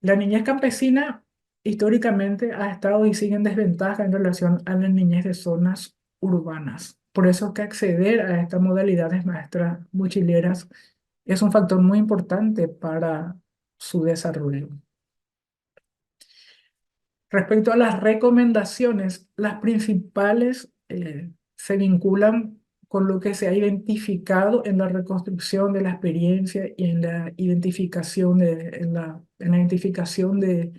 La niñez campesina históricamente ha estado y sigue en desventaja en relación a la niñez de zonas urbanas. Por eso es que acceder a estas modalidades maestras mochileras es un factor muy importante para su desarrollo. Respecto a las recomendaciones, las principales se vinculan con lo que se ha identificado en la reconstrucción de la experiencia y en la identificación en la identificación de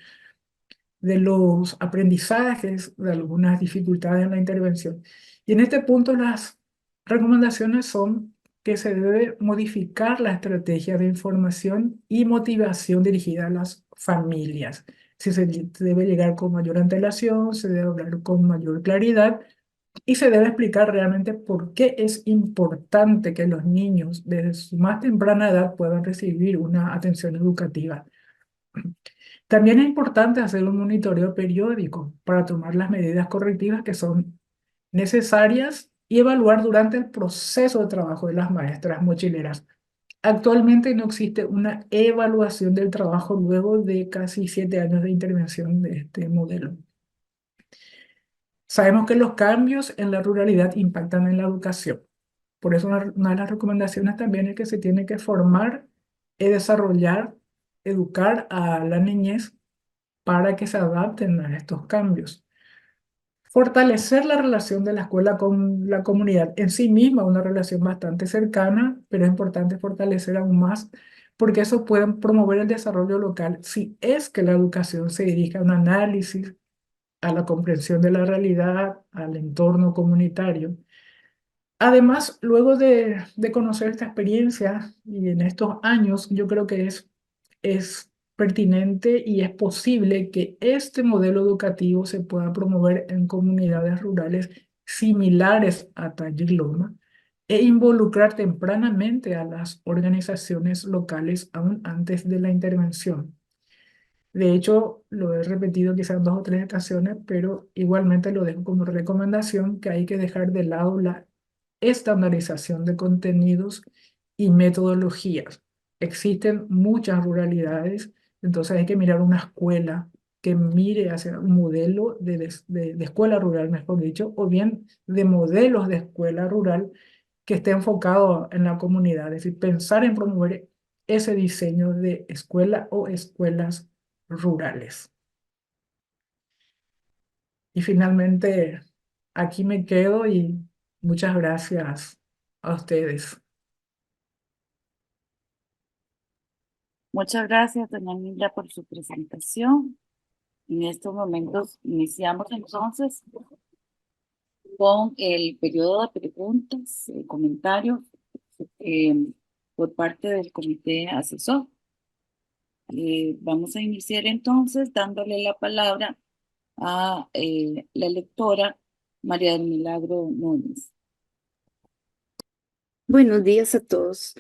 los aprendizajes, de algunas dificultades en la intervención. Y en este punto las recomendaciones son que se debe modificar la estrategia de información y motivación dirigida a las familias. Si se debe llegar con mayor antelación, se debe hablar con mayor claridad y se debe explicar realmente por qué es importante que los niños desde su más temprana edad puedan recibir una atención educativa. También es importante hacer un monitoreo periódico para tomar las medidas correctivas que son necesarias y evaluar durante el proceso de trabajo de las maestras mochileras. Actualmente no existe una evaluación del trabajo luego de casi 7 años de intervención de este modelo. Sabemos que los cambios en la ruralidad impactan en la educación. Por eso una de las recomendaciones también es que se tiene que formar y desarrollar, educar a la niñez para que se adapten a estos cambios. Fortalecer la relación de la escuela con la comunidad en sí misma, una relación bastante cercana, pero es importante fortalecer aún más porque eso puede promover el desarrollo local si es que la educación se dirige a un análisis, a la comprensión de la realidad, al entorno comunitario. Además, luego de conocer esta experiencia y en estos años, yo creo que es pertinente y es posible que este modelo educativo se pueda promover en comunidades rurales similares a Tayiloma e involucrar tempranamente a las organizaciones locales aún antes de la intervención. De hecho, lo he repetido quizás en 2 o 3 ocasiones, pero igualmente lo dejo como recomendación que hay que dejar de lado la estandarización de contenidos y metodologías. Existen muchas ruralidades, entonces hay que mirar una escuela que mire hacia un modelo de escuela rural, mejor dicho, o bien de modelos de escuela rural que esté enfocado en la comunidad, es decir, pensar en promover ese diseño de escuela o escuelas rurales. Y finalmente, aquí me quedo y muchas gracias a ustedes. Muchas gracias, doña Mila, por su presentación. En estos momentos iniciamos entonces con el periodo de preguntas, comentarios eh, por parte del comité asesor. Vamos a iniciar entonces dándole la palabra a la lectora María del Milagro Núñez. Buenos días a todos.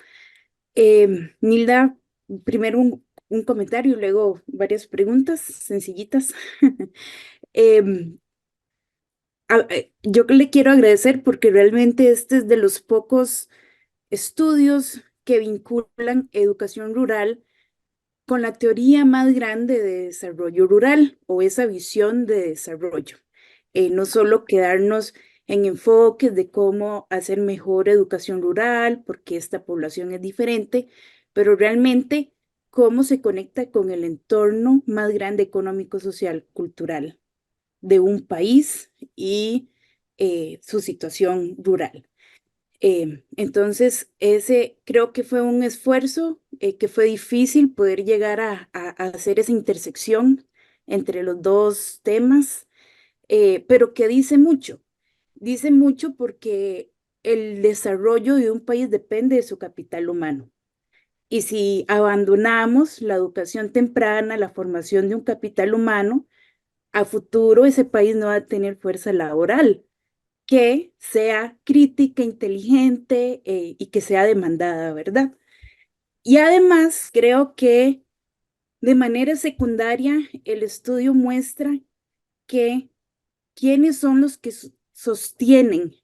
Nilda, primero un comentario y luego varias preguntas sencillitas. Em, yo le quiero agradecer porque realmente este es de los pocos estudios que vinculan educación rural con la teoría más grande de desarrollo rural o esa visión de desarrollo. No solo quedarnos en enfoques de cómo hacer mejor educación rural, porque esta población es diferente, pero realmente cómo se conecta con el entorno más grande económico, social, cultural de un país y su situación rural. Entonces, ese creo que fue un esfuerzo que fue difícil poder llegar a hacer esa intersección entre los dos temas, pero que dice mucho porque el desarrollo de un país depende de su capital humano. Y si abandonamos la educación temprana, la formación de un capital humano, a futuro ese país no va a tener fuerza laboral que sea crítica, inteligente y que sea demandada, ¿verdad? Y además creo que de manera secundaria el estudio muestra que quiénes son los que sostienen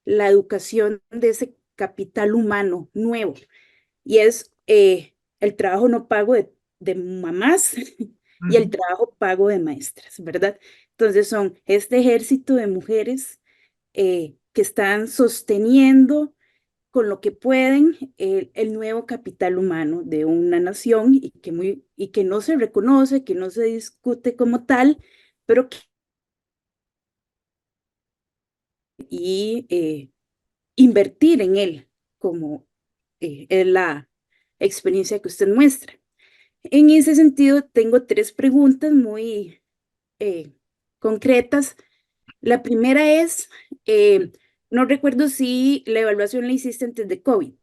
la educación de ese capital humano nuevo. Y es el trabajo no pago de mamás y el Ujú. trabajo pago de maestras, ¿verdad? Entonces son este ejército de mujeres que están sosteniendo con lo que pueden el nuevo capital humano de una nación y que no se reconoce, que no se discute como tal, pero que y invertir en él, como es la experiencia que usted muestra. En ese sentido, tengo tres preguntas muy eh, concretas. La primera es, no recuerdo si la evaluación la hiciste antes de COVID.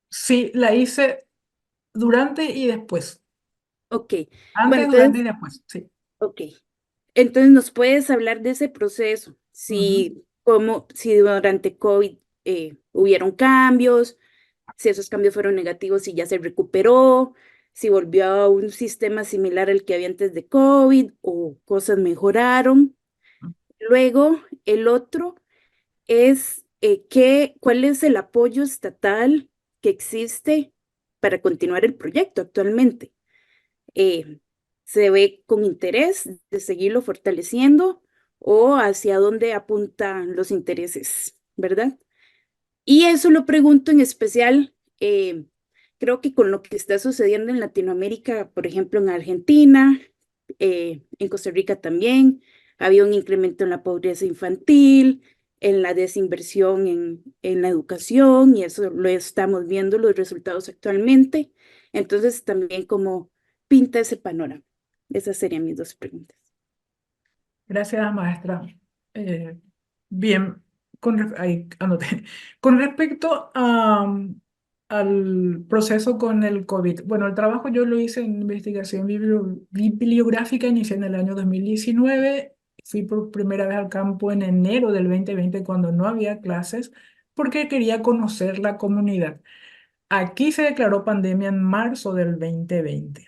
Sí, la hice durante y después. Ok, bueno, Antes, durante entonces, y después, sí. ok. Entonces, ¿nos puedes hablar de ese proceso? Ujú. Si durante COVID hubieron cambios, si esos cambios fueron negativos, si ya se recuperó, si volvió a un sistema similar al que había antes de COVID o cosas mejoraron. Luego, el otro es cuál es el apoyo estatal que existe para continuar el proyecto actualmente. Eh, ¿Se ve con interés de seguirlo fortaleciendo o hacia dónde apuntan los intereses, verdad? Y eso lo pregunto en especial, creo que con lo que está sucediendo en Latinoamérica, por ejemplo, en Argentina, en Costa Rica también, había un incremento en la pobreza infantil, en la desinversión en la educación, y eso lo estamos viendo los resultados actualmente. Entonces, también como pinta ese panorama. Esas serían mis dos preguntas. Gracias, maestra. Eh, bien, ahí anoté. Con respecto al proceso con el COVID, bueno, el trabajo yo lo hice en investigación bibliográfica, inicié en el año 2019, fui por primera vez al campo en enero del 2020 cuando no había clases, porque quería conocer la comunidad. Aquí se declaró pandemia en marzo del 2020.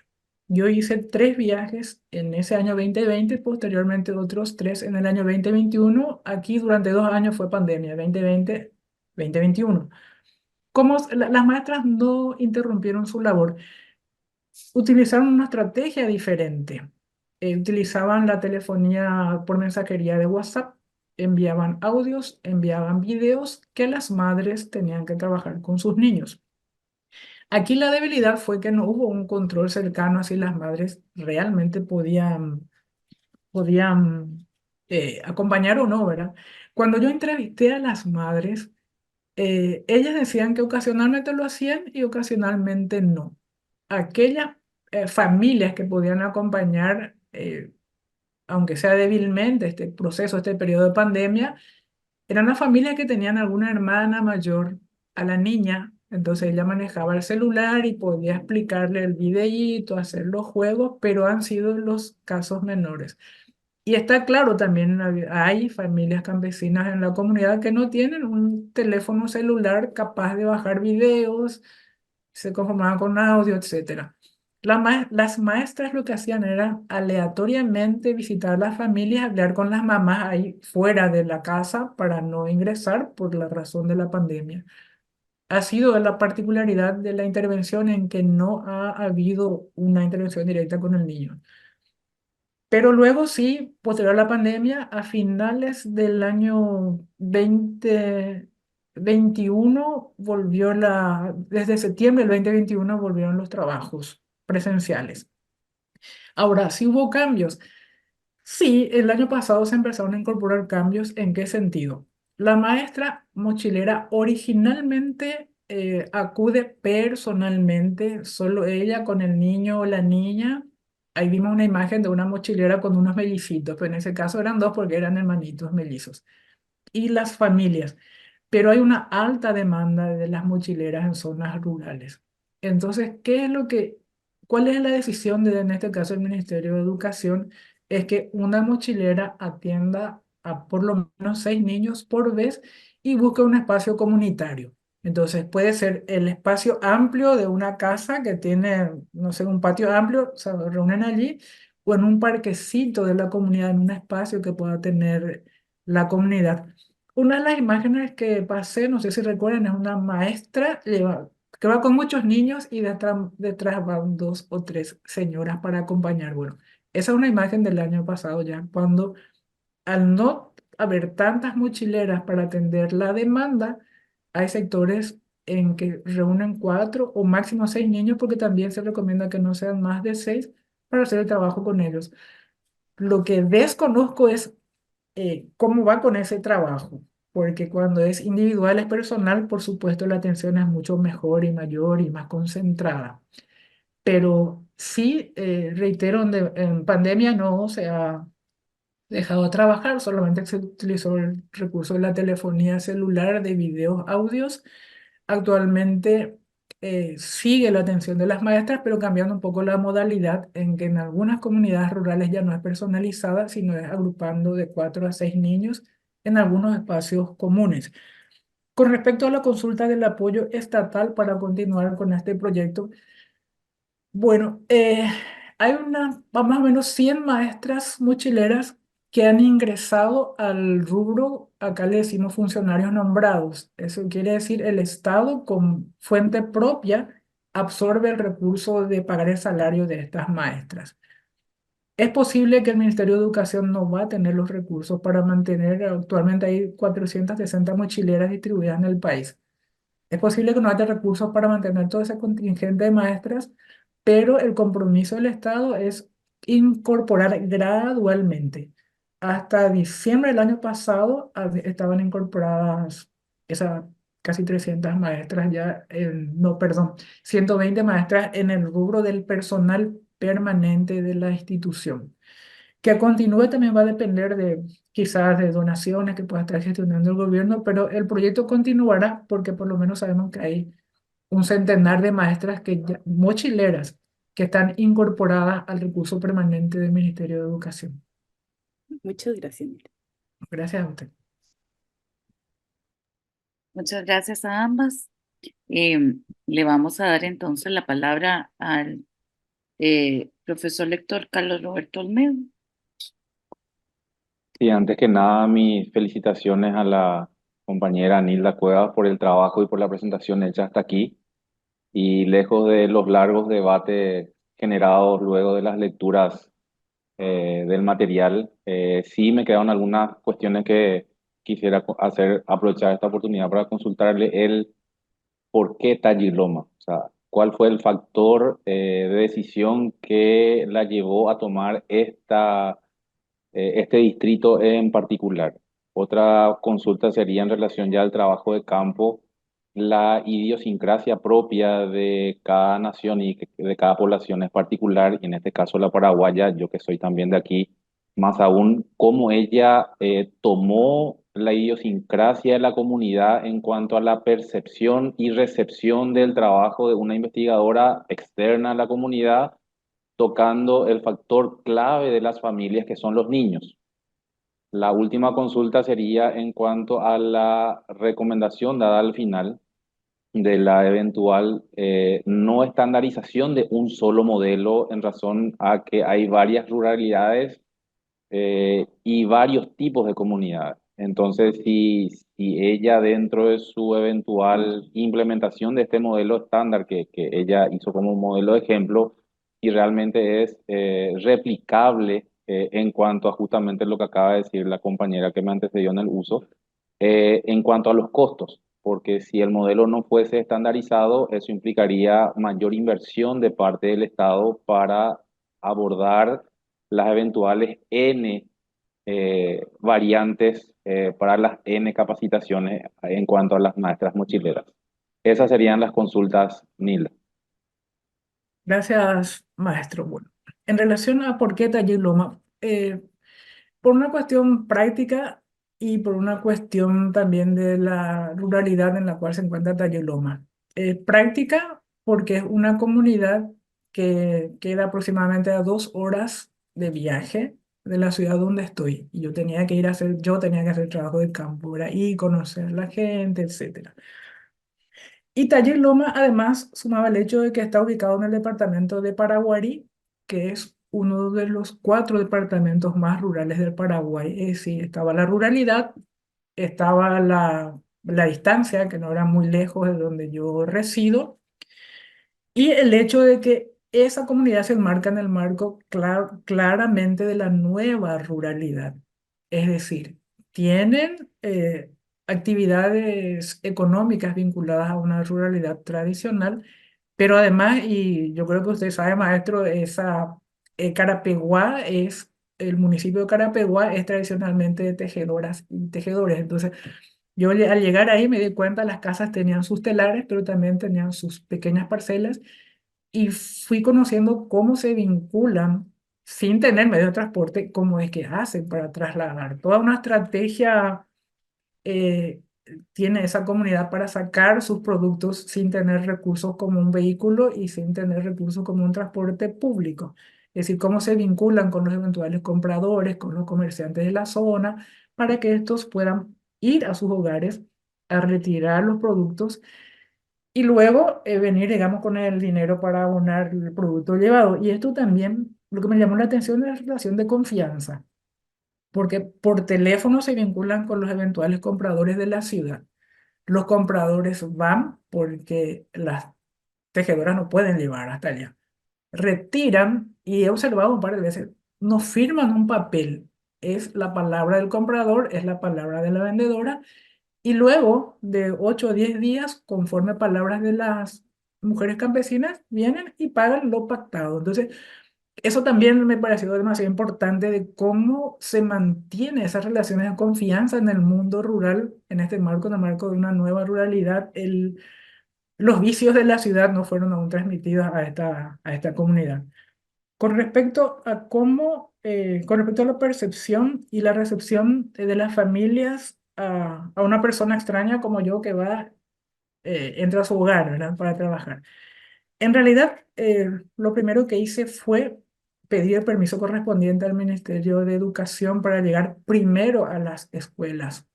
Yo hice 3 viajes en ese año 2020, posteriormente otros 3 en el año 2021. Aquí durante 2 años fue pandemia, 2020, 2021. Como las maestras no interrumpieron su labor, utilizaron una estrategia diferente. Utilizaban la telefonía por mensajería de WhatsApp, enviaban audios, enviaban videos que las madres tenían que trabajar con sus niños. Aquí la debilidad fue que no hubo un control cercano, así las madres realmente podían acompañar o no, ¿verdad? Cuando yo entrevisté a las madres, ellas decían que ocasionalmente lo hacían y ocasionalmente no. Aquellas familias que podían acompañar, aunque sea débilmente, este proceso, este periodo de pandemia, eran las familias que tenían alguna hermana mayor a la niña, entonces ella manejaba el celular y podía explicarle el videíto, hacer los juegos, pero han sido los casos menores. Y está claro también, hay familias campesinas en la comunidad que no tienen un teléfono celular capaz de bajar videos, se conformaban con audio, etcétera. Las maestras lo que hacían era aleatoriamente visitar las familias, hablar con las mamás ahí fuera de la casa para no ingresar por la razón de la pandemia. Ha sido la particularidad de la intervención en que no ha habido una intervención directa con el niño. Pero luego sí, posterior a la pandemia, a finales del año 2021 desde septiembre del 2021 volvieron los trabajos presenciales. Ahora, sí hubo cambios. Sí, el año pasado se empezaron a incorporar cambios. ¿En qué sentido? La maestra mochilera originalmente acude personalmente, solo ella con el niño o la niña. Ahí vimos una imagen de una mochilera con unos mellicitos, pero en ese caso eran dos porque eran hermanitos mellizos. Y las familias, pero hay una alta demanda de las mochileras en zonas rurales. Entonces, cuál es la decisión en este caso, el Ministerio de Educación? Es que una mochilera atienda a por lo menos 6 niños por vez y busque un espacio comunitario. Entonces, puede ser el espacio amplio de una casa que tiene, no sé, un patio amplio, se reúnen allí, o en un parquecito de la comunidad, en un espacio que pueda tener la comunidad. Una de las imágenes que pasé, no sé si recuerdan, es una maestra que va con muchos niños y detrás van 2 o 3 señoras para acompañar. Bueno, esa es una imagen del año pasado ya, cuando al no haber tantas mochileras para atender la demanda, hay sectores en que reúnen 4 o máximo 6 niños, porque también se recomienda que no sean más de 6 para hacer el trabajo con ellos. Lo que desconozco es cómo va con ese trabajo, porque cuando es individual, es personal, por supuesto la atención es mucho mejor y mayor y más concentrada. Pero sí, reitero, en pandemia no se ha dejado de trabajar, solamente se utilizó el recurso de la telefonía celular, de videos, audios. Actualmente sigue la atención de las maestras, pero cambiando un poco la modalidad en que en algunas comunidades rurales ya no es personalizada, sino es agrupando de 4 a 6 niños en algunos espacios comunes. Con respecto a la consulta del apoyo estatal para continuar con este proyecto, bueno, hay más o menos 100 maestras mochileras que han ingresado al rubro, acá le decimos funcionarios nombrados. Eso quiere decir el Estado con fuente propia absorbe el recurso de pagar el salario de estas maestras. Es posible que el Ministerio de Educación no va a tener los recursos para mantener, actualmente hay 460 mochileras distribuidas en el país. Es posible que no haya recursos para mantener todo ese contingente de maestras, pero el compromiso del Estado es incorporar gradualmente. Hasta diciembre del año pasado estaban incorporadas esas casi 300 maestras ya, no, perdón, 120 maestras en el rubro del personal permanente de la institución. Que continúe también va a depender de quizás de donaciones que pueda estar gestionando el gobierno, pero el proyecto continuará porque por lo menos sabemos que hay un centenar de maestras mochileras que están incorporadas al recurso permanente del Ministerio de Educación. Muchas gracias, Mira. Gracias a usted. Muchas gracias a ambas. Le vamos a dar entonces la palabra al profesor lector Carlos Roberto Olmedo. Sí, antes que nada, mis felicitaciones a la compañera Nilda Cuevas por el trabajo y por la presentación hecha hasta aquí. Y lejos de los largos debates generados luego de las lecturas del material, sí me quedaron algunas cuestiones que quisiera aprovechar esta oportunidad para consultarle el por qué Tagiloma. O sea, cuál fue el factor de decisión que la llevó a tomar este distrito en particular. Otra consulta sería en relación ya al trabajo de campo, la idiosincrasia propia de cada nación y de cada población es particular, y en este caso la paraguaya, yo que soy también de aquí, más aún cómo ella tomó la idiosincrasia de la comunidad en cuanto a la percepción y recepción del trabajo de una investigadora externa a la comunidad, tocando el factor clave de las familias que son los niños. La última consulta sería en cuanto a la recomendación dada al final, de la eventual no estandarización de un solo modelo en razón a que hay varias ruralidades y varios tipos de comunidades. Entonces, si ella dentro de su eventual implementación de este modelo estándar que ella hizo como modelo de ejemplo, y realmente es replicable en cuanto a justamente lo que acaba de decir la compañera que me antecedió en el uso, en cuanto a los costos, porque si el modelo no fuese estandarizado, eso implicaría mayor inversión de parte del Estado para abordar las eventuales N variantes para las N capacitaciones en cuanto a las maestras mochileras. Esas serían las consultas, Nila. Gracias, maestro. Bueno, en relación a por qué Taller Loma, por una cuestión práctica y por una cuestión también de la ruralidad en la cual se encuentra Taller Loma. Práctica porque es una comunidad que queda aproximadamente a 2 horas de viaje de la ciudad donde estoy. Y yo tenía que hacer trabajo de campo, ¿verdad? Y conocer a la gente, etcétera. Y Taller Loma además sumaba el hecho de que está ubicado en el departamento de Paraguarí, que es uno de los 4 departamentos más rurales del Paraguay. Es decir, estaba la ruralidad, estaba la distancia, que no era muy lejos de donde yo resido, y el hecho de que esa comunidad se enmarca en el marco claramente de la nueva ruralidad. Es decir, tienen actividades económicas vinculadas a una ruralidad tradicional, pero además, y yo creo que usted sabe, maestro, Carapeguá el municipio de Carapeguá es tradicionalmente de tejedoras y tejedores. Entonces, al llegar ahí me di cuenta, las casas tenían sus telares, pero también tenían sus pequeñas parcelas y fui conociendo cómo se vinculan sin tener medio de transporte, cómo es que hacen para trasladar. Toda una estrategia eh, tiene esa comunidad para sacar sus productos sin tener recursos como un vehículo y sin tener recursos como un transporte público. Es decir, cómo se vinculan con los eventuales compradores, con los comerciantes de la zona, para que estos puedan ir a sus hogares a retirar los productos y luego venir, digamos, con el dinero para abonar el producto llevado. Y esto también, lo que me llamó la atención es la relación de confianza, porque por teléfono se vinculan con los eventuales compradores de la ciudad. Los compradores van porque las tejedoras no pueden llevar hasta allá. Retiran y he observado un par de veces, no firman un papel. Es la palabra del comprador, es la palabra de la vendedora y luego de 8 o 10 días, conforme palabras de las mujeres campesinas, vienen y pagan lo pactado. Entonces, eso también me pareció demasiado importante de cómo se mantiene esas relaciones de confianza en el mundo rural, en el marco de una nueva ruralidad. Los vicios de la ciudad no fueron aún transmitidos a esta comunidad. Con respecto a la percepción y la recepción de las familias a una persona extraña como yo que entra a su hogar, ¿verdad? Para trabajar. En realidad, lo primero que hice fue pedir el permiso correspondiente al Ministerio de Educación para llegar primero a las escuelas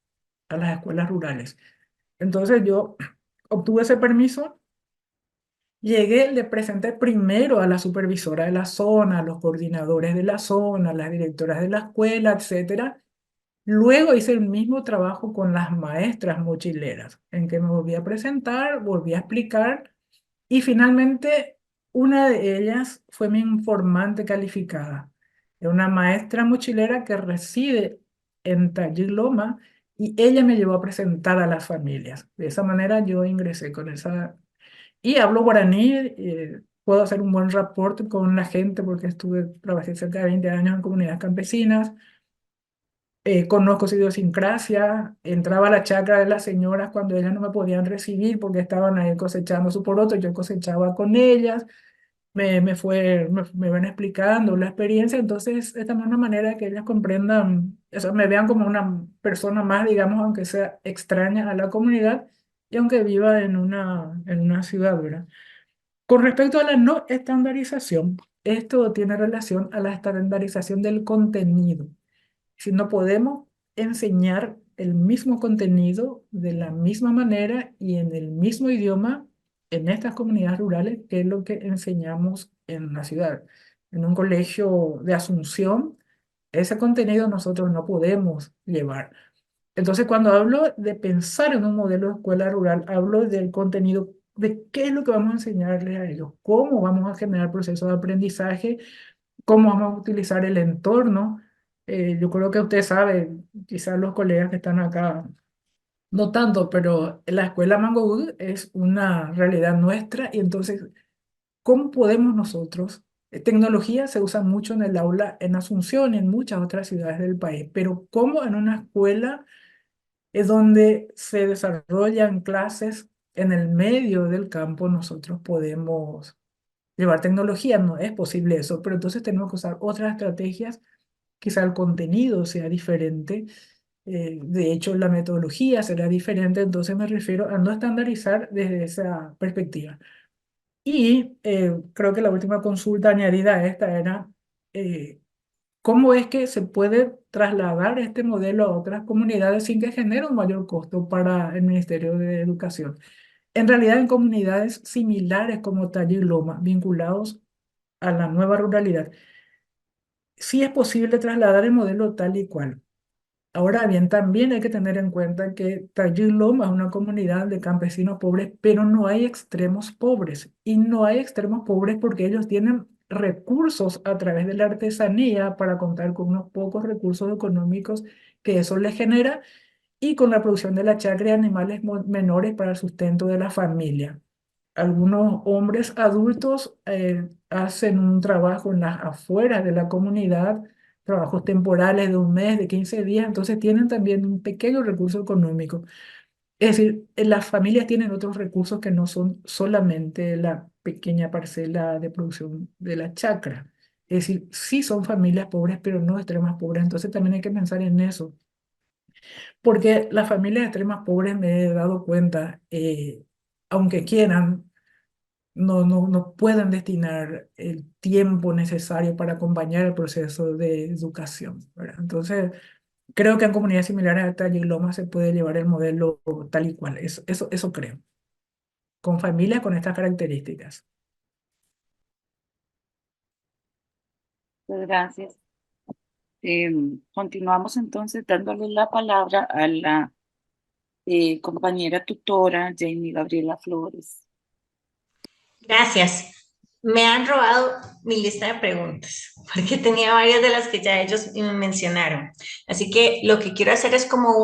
rurales. Entonces yo obtuve ese permiso. Llegué, le presenté primero a la supervisora de la zona, a los coordinadores de la zona, a las directoras de la escuela, etcétera. Luego hice el mismo trabajo con las maestras mochileras, en que me volví a presentar, volví a explicar y finalmente una de ellas fue mi informante calificada. Es una maestra mochilera que reside en Taller Loma y ella me llevó a presentar a las familias. De esa manera yo ingresé con esa y hablo guaraní, puedo hacer un buen rapport con la gente porque trabajé cerca de 20 años en comunidades campesinas, conozco su idiosincrasia, entraba a la chacra de las señoras cuando ellas no me podían recibir porque estaban ahí cosechando su poroto, yo cosechaba con ellas, me van explicando la experiencia, entonces es también una manera de que ellas comprendan, o sea, me vean como una persona más, digamos, aunque sea extraña a la comunidad y aunque viva en una ciudad, ¿verdad? Con respecto a la no estandarización, esto tiene relación a la estandarización del contenido. Si no podemos enseñar el mismo contenido de la misma manera y en el mismo idioma en estas comunidades rurales que es lo que enseñamos en la ciudad. En un colegio de Asunción, ese contenido nosotros no podemos llevar. Entonces, cuando hablo de pensar en un modelo de escuela rural, hablo del contenido, de qué es lo que vamos a enseñarles a ellos, cómo vamos a generar procesos de aprendizaje, cómo vamos a utilizar el entorno. Yo creo que usted sabe, quizás los colegas que están acá, no tanto, pero la escuela Mango Good es una realidad nuestra y entonces, ¿cómo podemos nosotros? Tecnología se usa mucho en el aula en Asunción y en muchas otras ciudades del país, pero ¿cómo en una escuela es donde se desarrollan clases en el medio del campo nosotros podemos llevar tecnología? No es posible eso, pero entonces tenemos que usar otras estrategias, quizá el contenido sea diferente, de hecho la metodología será diferente, entonces me refiero a no estandarizar desde esa perspectiva. Y creo que la última consulta añadida a esta era, eh, ¿cómo es que se puede trasladar este modelo a otras comunidades sin que genere un mayor costo para el Ministerio de Educación? En realidad, en comunidades similares como Talla y Loma, vinculados a la nueva ruralidad, sí es posible trasladar el modelo tal y cual. Ahora bien, también hay que tener en cuenta que Talla y Loma es una comunidad de campesinos pobres, pero no hay extremos pobres. Y no hay extremos pobres porque ellos tienen recursos a través de la artesanía para contar con unos pocos recursos económicos que eso les genera y con la producción de la chacra y animales menores para el sustento de la familia. Algunos hombres adultos hacen un trabajo en las afueras de la comunidad, trabajos temporales de un mes, de 15 días, entonces tienen también un pequeño recurso económico. Es decir, las familias tienen otros recursos que no son solamente la pequeña parcela de producción de la chacra. Es decir, sí son familias pobres, pero no extremas pobres, entonces también hay que pensar en eso. Porque las familias extremas pobres me he dado cuenta, aunque quieran, no pueden destinar el tiempo necesario para acompañar el proceso de educación, ¿verdad? Entonces, creo que en comunidades similares a Talla y Loma se puede llevar el modelo tal y cual. Eso creo. Con familias con estas características. Muchas gracias. Continuamos entonces dándole la palabra a la compañera tutora Jamie Gabriela Flores. Gracias. Me han robado mi lista de preguntas, porque tenía varias de las que ya ellos me mencionaron. Así que lo que quiero hacer es como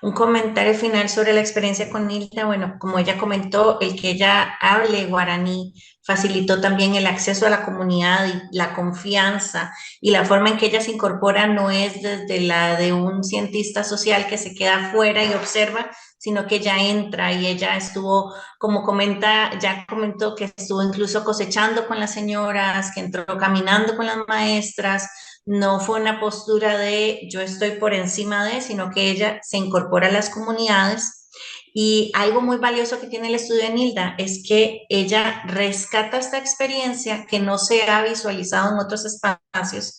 un comentario final sobre la experiencia con Nilda. Bueno, como ella comentó, el que ella hable guaraní facilitó también el acceso a la comunidad y la confianza, y la forma en que ella se incorpora no es desde la de un cientista social que se queda afuera y observa, sino que ella entra y ella estuvo, como comenta, ya comentó que estuvo incluso cosechando con las señoras, que entró caminando con las maestras. No fue una postura de yo estoy por encima de, sino que ella se incorpora a las comunidades. Y algo muy valioso que tiene el estudio de Nilda es que ella rescata esta experiencia que no se ha visualizado en otros espacios.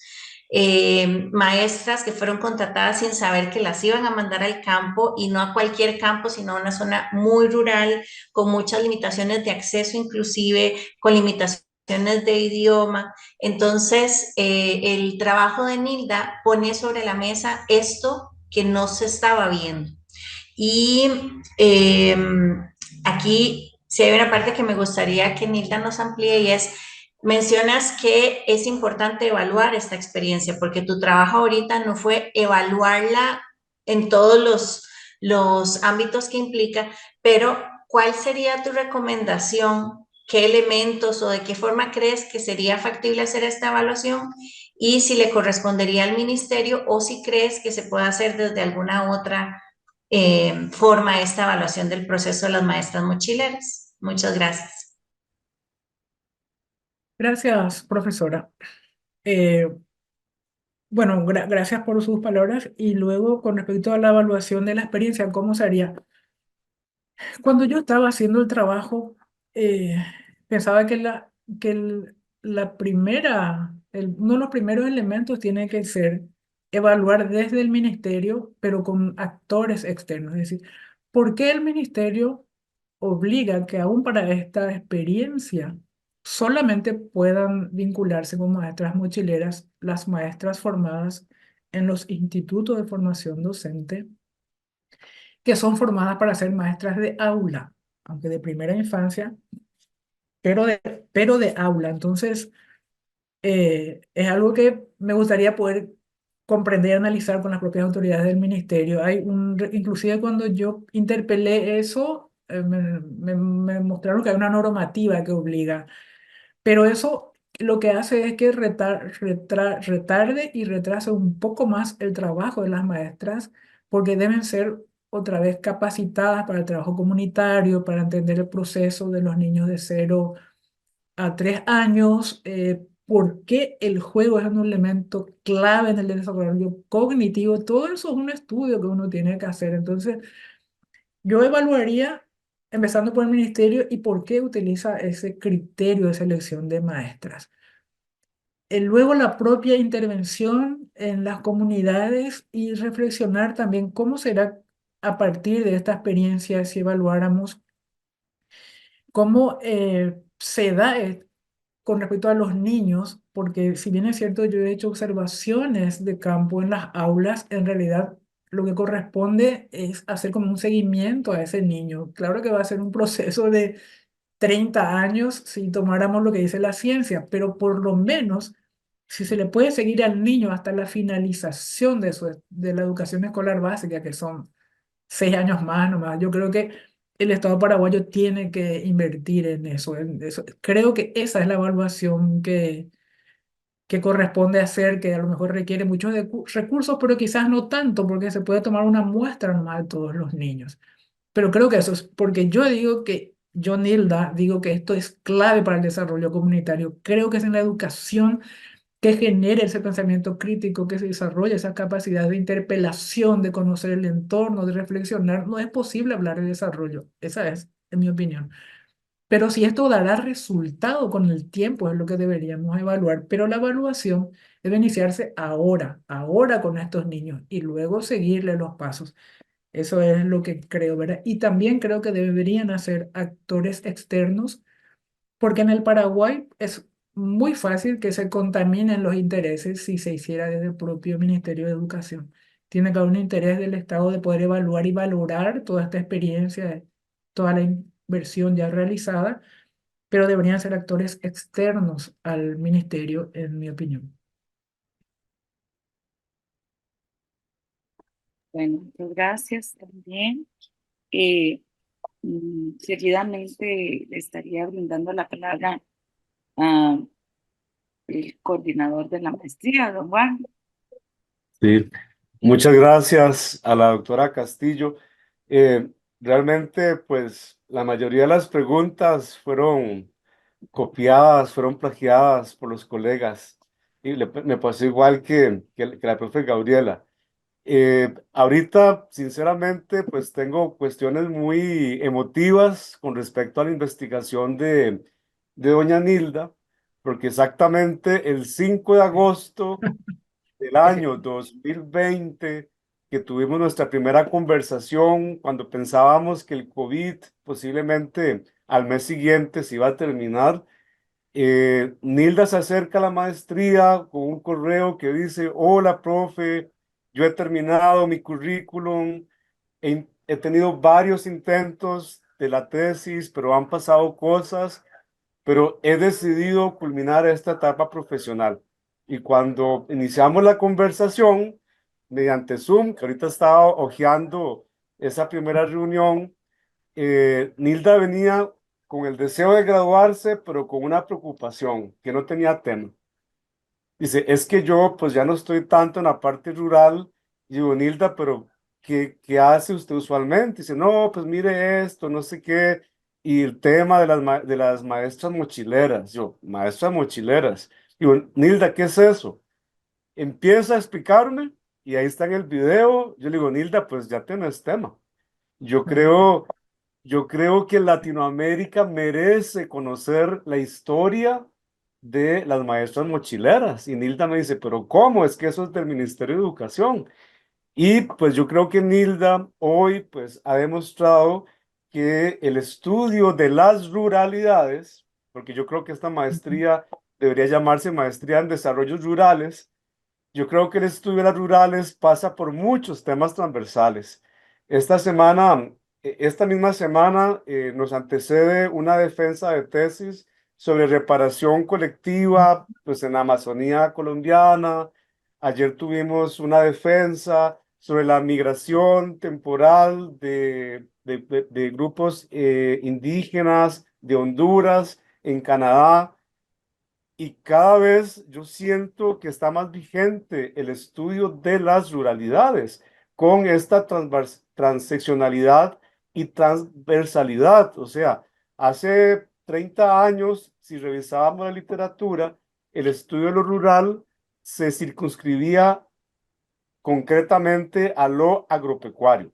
Maestras que fueron contratadas sin saber que las iban a mandar al campo, y no a cualquier campo, sino a una zona muy rural, con muchas limitaciones de acceso, inclusive con limitaciones de idioma. Entonces, el trabajo de Nilda pone sobre la mesa esto que no se estaba viendo. Y aquí sí hay una parte que me gustaría que Nilda nos amplíe, y es, mencionas que es importante evaluar esta experiencia, porque tu trabajo ahorita no fue evaluarla en todos los ámbitos que implica, pero ¿cuál sería tu recomendación? ¿Qué elementos o de qué forma crees que sería factible hacer esta evaluación? Y si le correspondería al ministerio, o si crees que se puede hacer desde alguna otra forma esta evaluación del proceso de las maestras mochileras. Muchas gracias. Gracias, profesora. Eh, bueno, gracias por sus palabras. Y luego, con respecto a la evaluación de la experiencia, ¿cómo se haría? Cuando yo estaba haciendo el trabajo, eh, pensaba que la primera, uno de los primeros elementos tiene que ser evaluar desde el ministerio, pero con actores externos. Es decir, ¿por qué el ministerio obliga que aún para esta experiencia solamente puedan vincularse con maestras mochileras las maestras formadas en los institutos de formación docente, que son formadas para ser maestras de aula, aunque de primera infancia, pero de aula? Entonces, es algo que me gustaría poder comprender y analizar con las propias autoridades del ministerio. Inclusive cuando yo interpelé eso, me mostraron que hay una normativa que obliga, pero eso lo que hace es que retarde y retrase un poco más el trabajo de las maestras, porque deben ser otra vez capacitadas para el trabajo comunitario, para entender el proceso de los niños de 0 a 3 años. ¿Por qué el juego es un elemento clave en el desarrollo cognitivo? Todo eso es un estudio que uno tiene que hacer. Entonces, yo evaluaría, empezando por el ministerio, y por qué utiliza ese criterio de selección de maestras. Luego, la propia intervención en las comunidades y reflexionar también cómo será a partir de esta experiencia si evaluáramos cómo se da con respecto a los niños, porque si bien es cierto, yo he hecho observaciones de campo en las aulas, en realidad lo que corresponde es hacer como un seguimiento a ese niño. Claro que va a ser un proceso de 30 años si tomáramos lo que dice la ciencia, pero por lo menos si se le puede seguir al niño hasta la finalización de la educación escolar básica, que son 6 años más nomás. Yo creo que el Estado paraguayo tiene que invertir en eso, en eso. Creo que esa es la evaluación que corresponde hacer, que a lo mejor requiere muchos recursos, pero quizás no tanto, porque se puede tomar una muestra nomás de todos los niños. Pero creo que eso es porque yo, Nilda, digo que esto es clave para el desarrollo comunitario. Creo que es en la educación que genere ese pensamiento crítico, que se desarrolle esa capacidad de interpelación, de conocer el entorno, de reflexionar. No es posible hablar de desarrollo. Esa es, en mi opinión. Pero si esto dará resultado con el tiempo, es lo que deberíamos evaluar. Pero la evaluación debe iniciarse ahora, ahora con estos niños y luego seguirle los pasos. Eso es lo que creo, ¿verdad? Y también creo que deberían hacer actores externos, porque en el Paraguay es muy fácil que se contaminen los intereses si se hiciera desde el propio Ministerio de Educación. Tiene que haber un interés del Estado de poder evaluar y valorar toda esta experiencia, toda la inversión ya realizada, pero deberían ser actores externos al ministerio, en mi opinión. Bueno, muchas gracias también. Eh, Seguidamente le estaría brindando la palabra al coordinador de la maestría, don Juan. Sí, muchas gracias a la doctora Castillo. Eh, Realmente, pues, la mayoría de las preguntas fueron copiadas, fueron plagiadas por los colegas. Y me pasó igual que la profe Gabriela. Ahorita, sinceramente, pues tengo cuestiones muy emotivas con respecto a la investigación de doña Nilda, porque exactamente el 5 de agosto del año 2020 que tuvimos nuestra primera conversación cuando pensábamos que el COVID posiblemente al mes siguiente se iba a terminar. Nilda se acerca a la maestría con un correo que dice: hola, profe, yo he terminado mi currículum, he tenido varios intentos de la tesis, pero han pasado cosas, pero he decidido culminar esta etapa profesional. Y cuando iniciamos la conversación mediante Zoom, que ahorita estaba hojeando esa primera reunión, Nilda venía con el deseo de graduarse, pero con una preocupación, que no tenía tema. Dice, es que yo pues ya no estoy tanto en la parte rural. Y digo, Nilda, pero ¿qué hace usted usualmente? Dice, no, pues mire esto, no sé qué. Y el tema de de las maestras mochileras. Yo, maestras mochileras. Digo, Nilda, ¿qué es eso? Empieza a explicarme y ahí está en el video. Yo le digo, Nilda, pues ya tienes tema. Yo creo, yo creo que Latinoamérica merece conocer la historia de las maestras mochileras. Y Nilda me dice, pero ¿cómo? Es que eso es del Ministerio de Educación. Y pues yo creo que Nilda hoy pues ha demostrado que el estudio de las ruralidades, porque yo creo que esta maestría debería llamarse Maestría en Desarrollos Rurales, yo creo que el estudio de las rurales pasa por muchos temas transversales. Esta semana, esta misma semana, nos antecede una defensa de tesis sobre reparación colectiva, pues en la Amazonía colombiana. Ayer tuvimos una defensa sobre la migración temporal de grupos indígenas de Honduras en Canadá. Y cada vez yo siento que está más vigente el estudio de las ruralidades con esta transeccionalidad y transversalidad. O sea, hace 30 años, si revisábamos la literatura, el estudio de lo rural se circunscribía concretamente a lo agropecuario.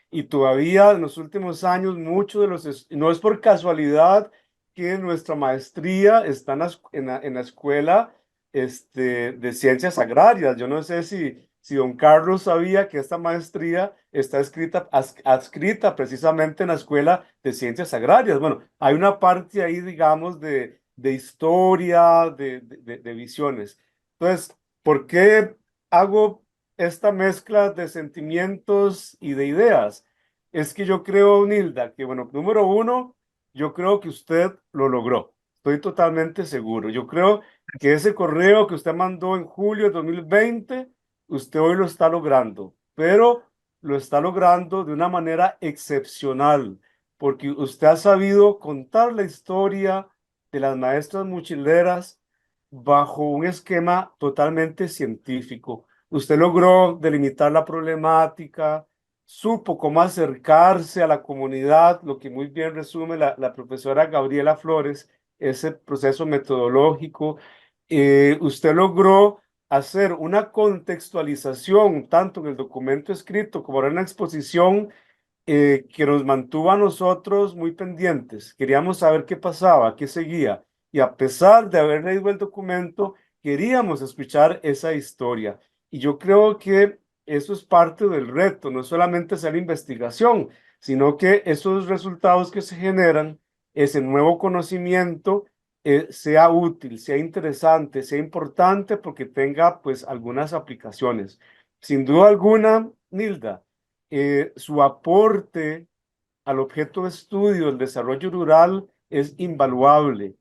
Y todavía en los últimos años, muchos de no es por casualidad que nuestra maestría está en la escuela de ciencias agrarias. Yo no sé si don Carlos sabía que esta maestría está adscrita precisamente en la escuela de ciencias agrarias. Bueno, hay una parte ahí, digamos, de historia, de visiones. Entonces, ¿por qué hago esta mezcla de sentimientos y de ideas? Es que yo creo, Nilda, que bueno, número uno, yo creo que usted lo logró. Estoy totalmente seguro. Yo creo que ese correo que usted mandó en julio de 2020, usted hoy lo está logrando, pero lo está logrando de una manera excepcional, porque usted ha sabido contar la historia de las maestras mochileras bajo un esquema totalmente científico. Usted logró delimitar la problemática, supo cómo acercarse a la comunidad, lo que muy bien resume la profesora Gabriela Flores, ese proceso metodológico. Usted logró hacer una contextualización, tanto en el documento escrito como en la exposición, que nos mantuvo a nosotros muy pendientes. Queríamos saber qué pasaba, qué seguía. Y a pesar de haber leído el documento, queríamos escuchar esa historia. Y yo creo que eso es parte del reto, no solamente hacer investigación, sino que esos resultados que se generan, ese nuevo conocimiento, sea útil, sea interesante, sea importante porque tenga pues algunas aplicaciones. Sin duda alguna, Nilda, su aporte al objeto de estudio, el desarrollo rural, es invaluable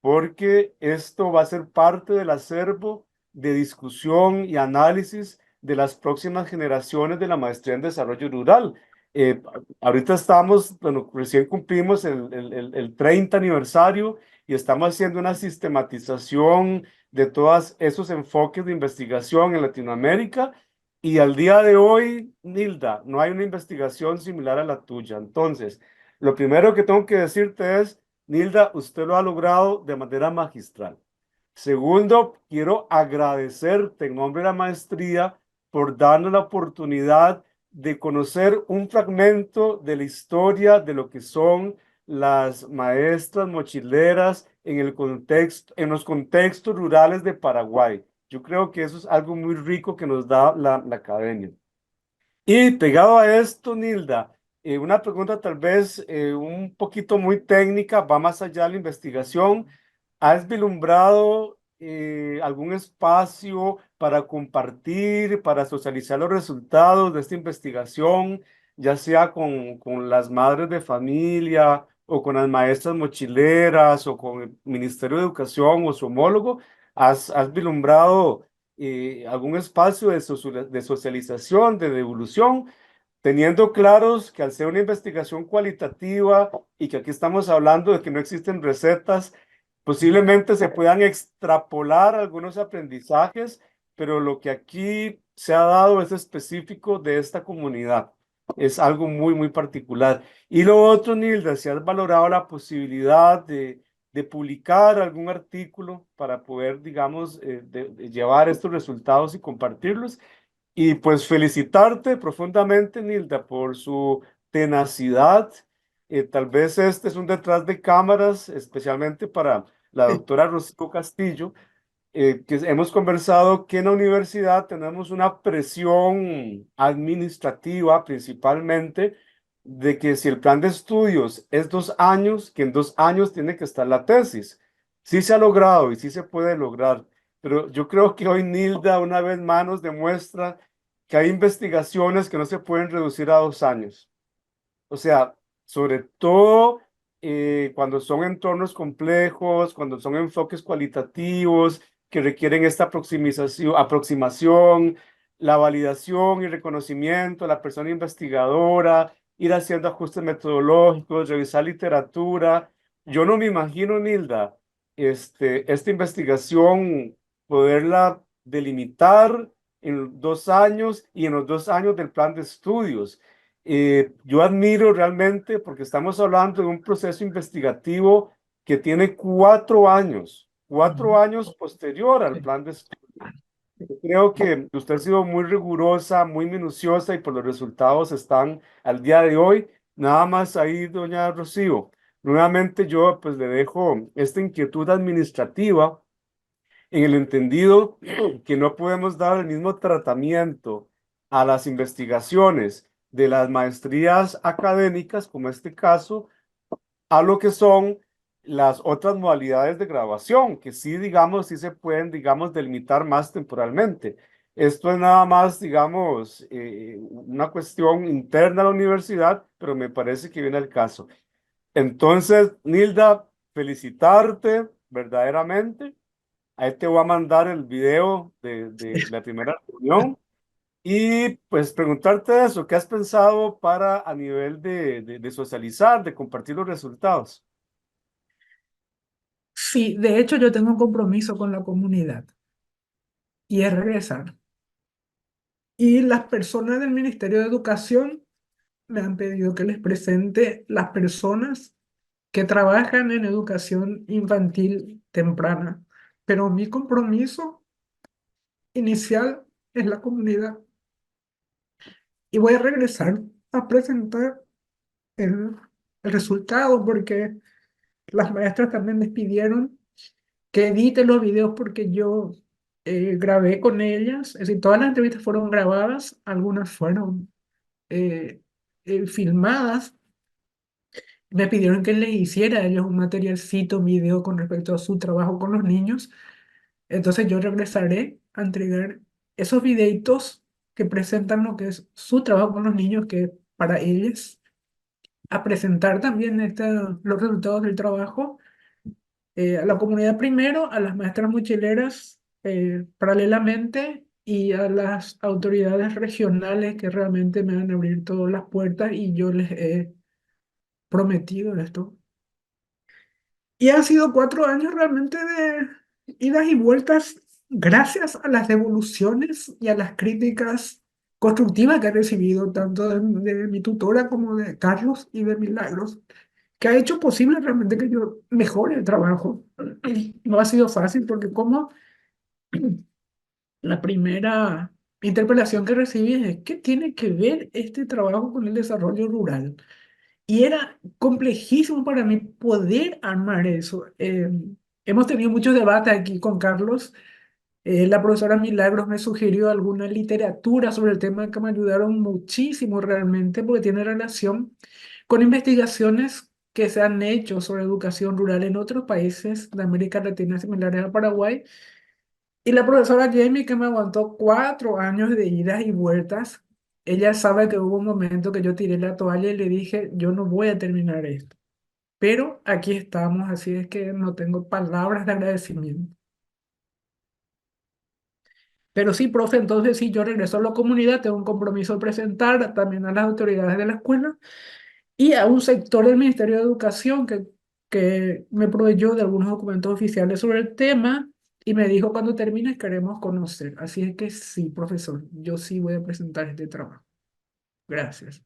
porque esto va a ser parte del acervo de discusión y análisis de las próximas generaciones de la maestría en desarrollo rural. Eh, Ahorita estamos, bueno, recién cumplimos el 30 aniversario y estamos haciendo una sistematización de todos esos enfoques de investigación en Latinoamérica. Y al día de hoy, Nilda, no hay una investigación similar a la tuya. Entonces, lo primero que tengo que decirte es, Nilda, usted lo ha logrado de manera magistral. Segundo, quiero agradecerte en nombre de la maestría por darnos la oportunidad de conocer un fragmento de la historia de lo que son las maestras mochileras en el contexto, en los contextos rurales de Paraguay. Yo creo que eso es algo muy rico que nos da la academia. Y pegado a esto, Nilda, una pregunta tal vez un poquito muy técnica, va más allá de la investigación. ¿Has vislumbrado algún espacio para compartir, para socializar los resultados de esta investigación, ya sea con las madres de familia o con las maestras mochileras o con el Ministerio de Educación o su homólogo? ¿Has vislumbrado algún espacio de socialización, de devolución, teniendo claros que al ser una investigación cualitativa y que aquí estamos hablando de que no existen recetas, posiblemente se puedan extrapolar algunos aprendizajes, pero lo que aquí se ha dado es específico de esta comunidad. Es algo muy, muy particular. Y lo otro, Nilda, si has valorado la posibilidad de publicar algún artículo para poder, digamos, de llevar estos resultados y compartirlos. Y pues felicitarte profundamente, Nilda, por su tenacidad. Tal vez este es un detrás de cámaras, especialmente la doctora Rocío Castillo, que hemos conversado que en la universidad tenemos una presión administrativa principalmente de que si el plan de estudios es 2 años, que en 2 años tiene que estar la tesis. Sí se ha logrado y sí se puede lograr, pero yo creo que hoy Nilda una vez más nos demuestra que hay investigaciones que no se pueden reducir a 2 años. O sea, sobre todo cuando son entornos complejos, cuando son enfoques cualitativos que requieren esta aproximación, la validación y reconocimiento, la persona investigadora, ir haciendo ajustes metodológicos, revisar literatura. Yo no me imagino, Nilda, esta investigación, poderla delimitar en 2 años y en los 2 años del plan de estudios. Yo admiro realmente porque estamos hablando de un proceso investigativo que tiene 4 años, 4 años posterior al plan de estudio. Yo creo que usted ha sido muy rigurosa, muy minuciosa y por los resultados están al día de hoy. Nada más ahí, doña Rocío. Nuevamente yo pues le dejo esta inquietud administrativa en el entendido que no podemos dar el mismo tratamiento a las investigaciones de las maestrías académicas, como este caso, a lo que son las otras modalidades de graduación, que sí, digamos, sí se pueden, digamos, delimitar más temporalmente. Esto es nada más, digamos, una cuestión interna a la universidad, pero me parece que viene al caso. Entonces, Nilda, felicitarte verdaderamente. Ahí te voy a mandar el video de la primera reunión y pues preguntarte eso, ¿qué has pensado para a nivel de socializar, de compartir los resultados? Sí, de hecho yo tengo un compromiso con la comunidad y es regresar. Y las personas del Ministerio de Educación me han pedido que les presente las personas que trabajan en educación infantil temprana. Pero mi compromiso inicial es la comunidad. Y voy a regresar a presentar el, el resultado porque las maestras también me pidieron que edite los videos porque yo grabé con ellas. Es decir, todas las entrevistas fueron grabadas, algunas fueron filmadas. Me pidieron que les hiciera a ellos un materialcito, un video con respecto a su trabajo con los niños. Entonces yo regresaré a entregar esos videitos que presentan lo que es su trabajo con los niños, que es para ellos, a presentar también los resultados del trabajo a la comunidad primero, a las maestras mochileras paralelamente y a las autoridades regionales que realmente me van a abrir todas las puertas y yo les he prometido esto. Y han sido 4 años realmente de idas y vueltas gracias a las devoluciones y a las críticas constructivas que he recibido tanto de mi tutora como de Carlos y de Milagros, que ha hecho posible realmente que yo mejore el trabajo. No ha sido fácil porque como la primera interpelación que recibí es, ¿qué tiene que ver este trabajo con el desarrollo rural? Y era complejísimo para mí poder armar eso. Hemos tenido muchos debates aquí con Carlos. La profesora Milagros me sugirió alguna literatura sobre el tema que me ayudaron muchísimo realmente porque tiene relación con investigaciones que se han hecho sobre educación rural en otros países de América Latina similares a Paraguay. Y la profesora Jamie, que me aguantó 4 años de idas y vueltas, ella sabe que hubo un momento que yo tiré la toalla y le dije, yo no voy a terminar esto. Pero aquí estamos, así es que no tengo palabras de agradecimiento. Pero sí, profe, entonces sí, yo regreso a la comunidad, tengo un compromiso de presentar también a las autoridades de la escuela y a un sector del Ministerio de Educación que me proveyó de algunos documentos oficiales sobre el tema y me dijo, cuando termines queremos conocer. Así es que sí, profesor, yo sí voy a presentar este trabajo. Gracias.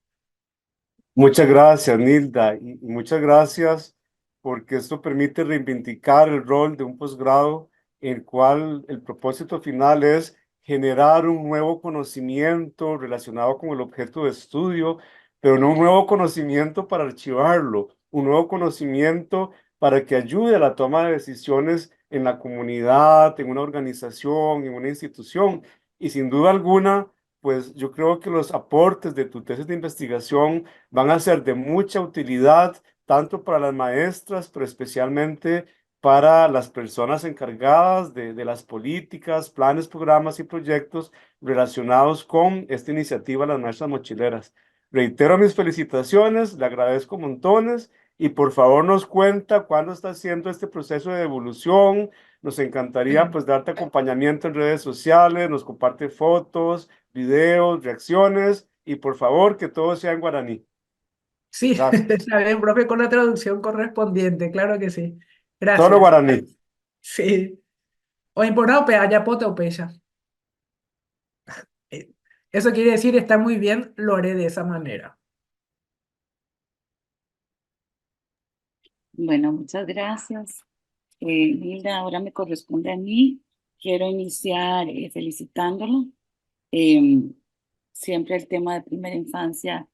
Muchas gracias, Nilda, y muchas gracias porque esto permite reivindicar el rol de un posgrado en el cual el propósito final es generar un nuevo conocimiento relacionado con el objeto de estudio, pero no un nuevo conocimiento para archivarlo, un nuevo conocimiento para que ayude a la toma de decisiones en la comunidad, en una organización, en una institución. Y sin duda alguna, pues yo creo que los aportes de tu tesis de investigación van a ser de mucha utilidad, tanto para las maestras, pero especialmente para las personas encargadas de las políticas, planes, programas y proyectos relacionados con esta iniciativa Las Maestras Mochileras. Reitero mis felicitaciones, le agradezco montones y por favor nos cuenta cuándo está haciendo este proceso de evolución. Nos encantaría pues darte acompañamiento en redes sociales, nos comparte fotos, videos, reacciones y por favor que todo sea en guaraní. Sí, Gracias. está bien, profe, con la traducción correspondiente, claro que sí. Solo Gracias. guaraní. Sí. O importado pe ayapote o pecha. Eh, Eso quiere decir, está muy bien, lo haré de esa manera. Bueno, muchas gracias. Hilda, ahora me corresponde a mí. Quiero iniciar felicitándolo. Em, Siempre el tema de primera infancia,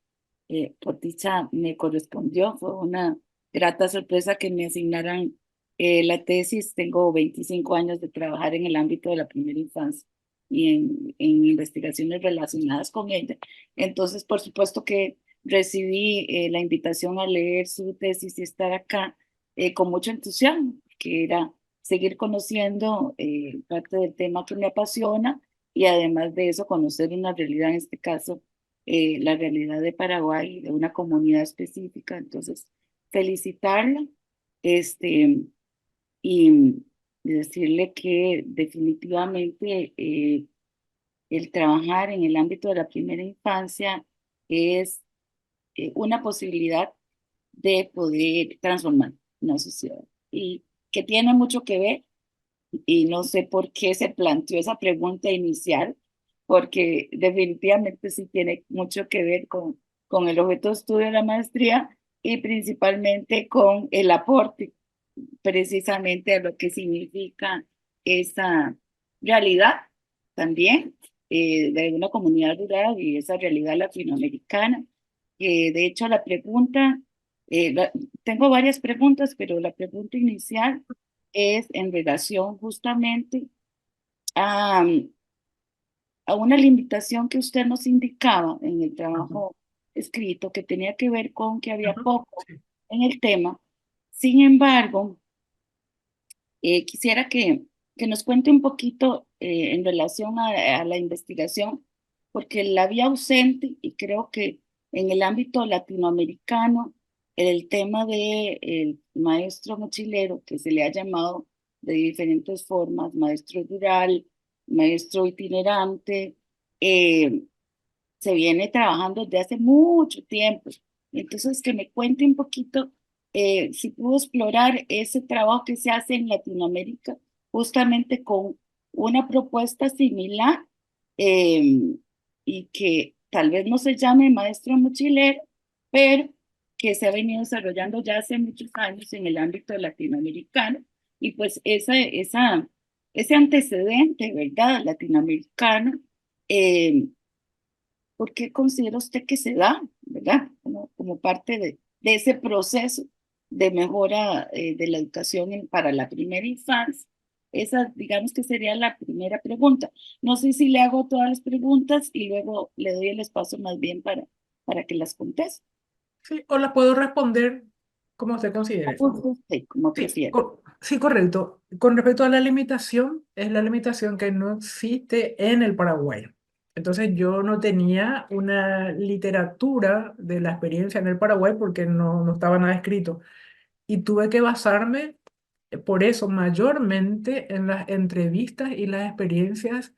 por dicha, me correspondió. Fue una grata sorpresa que me asignaran la tesis. Tengo 25 años de trabajar en el ámbito de la primera infancia y en investigaciones relacionadas con ella. Entonces, por supuesto que recibí la invitación a leer su tesis y estar acá con mucho entusiasmo, que era seguir conociendo parte del tema que me apasiona y además de eso conocer una realidad, en este caso, la realidad de Paraguay, de una comunidad específica. Entonces, felicitarla este, y, y decirle que definitivamente el trabajar en el ámbito de la primera infancia es una posibilidad de poder transformar una sociedad y que tiene mucho que ver y no sé por qué se planteó esa pregunta inicial, porque definitivamente sí tiene mucho que ver con el objeto de estudio de la maestría y principalmente con el aporte precisamente a lo que significa esa realidad también de una comunidad rural y esa realidad latinoamericana. De hecho, la pregunta, tengo varias preguntas, pero la pregunta inicial es en relación justamente a, a una limitación que usted nos indicaba en el Ujú, trabajo escrito, que tenía que ver con que había ujú, poco sí. en el tema. Sin embargo, quisiera que nos cuente un poquito en relación a la investigación, porque la vi ausente y creo que en el ámbito latinoamericano, el tema de el maestro mochilero, que se le ha llamado de diferentes formas, maestro rural, maestro itinerante, eh, se viene trabajando desde hace mucho tiempo. Entonces, que me cuente un poquito si pudo explorar ese trabajo que se hace en Latinoamérica, justamente con una propuesta similar eh, y que tal vez no se llame maestro mochilero, pero que se ha venido desarrollando ya hace muchos años en el ámbito latinoamericano. Y pues ese antecedente, ¿verdad? Latinoamericano. eh, ¿Por qué considera usted que se da, verdad? Como parte de ese proceso de mejora de la educación para la primera infancia? Esa, digamos que sería la primera pregunta. No sé si le hago todas las preguntas y luego le doy el espacio más bien para que las conteste. Sí, o la puedo responder como usted considere. Sí, como Sí, prefiera. sí, correcto. Con respecto a la limitación, es la limitación que no existe en el Paraguay. Entonces yo no tenía una literatura de la experiencia en el Paraguay porque no estaba nada escrito. Y tuve que basarme, por eso, mayormente en las entrevistas y las experiencias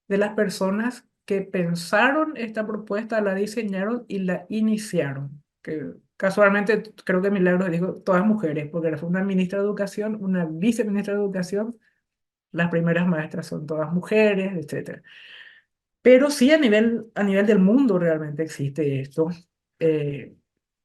de las personas que pensaron esta propuesta, la diseñaron y la iniciaron. Que casualmente creo que Milagros dijo todas mujeres, porque fue una ministra de Educación, una viceministra de Educación, las primeras maestras son todas mujeres, etcétera. Pero sí a nivel del mundo realmente existe esto. Eh,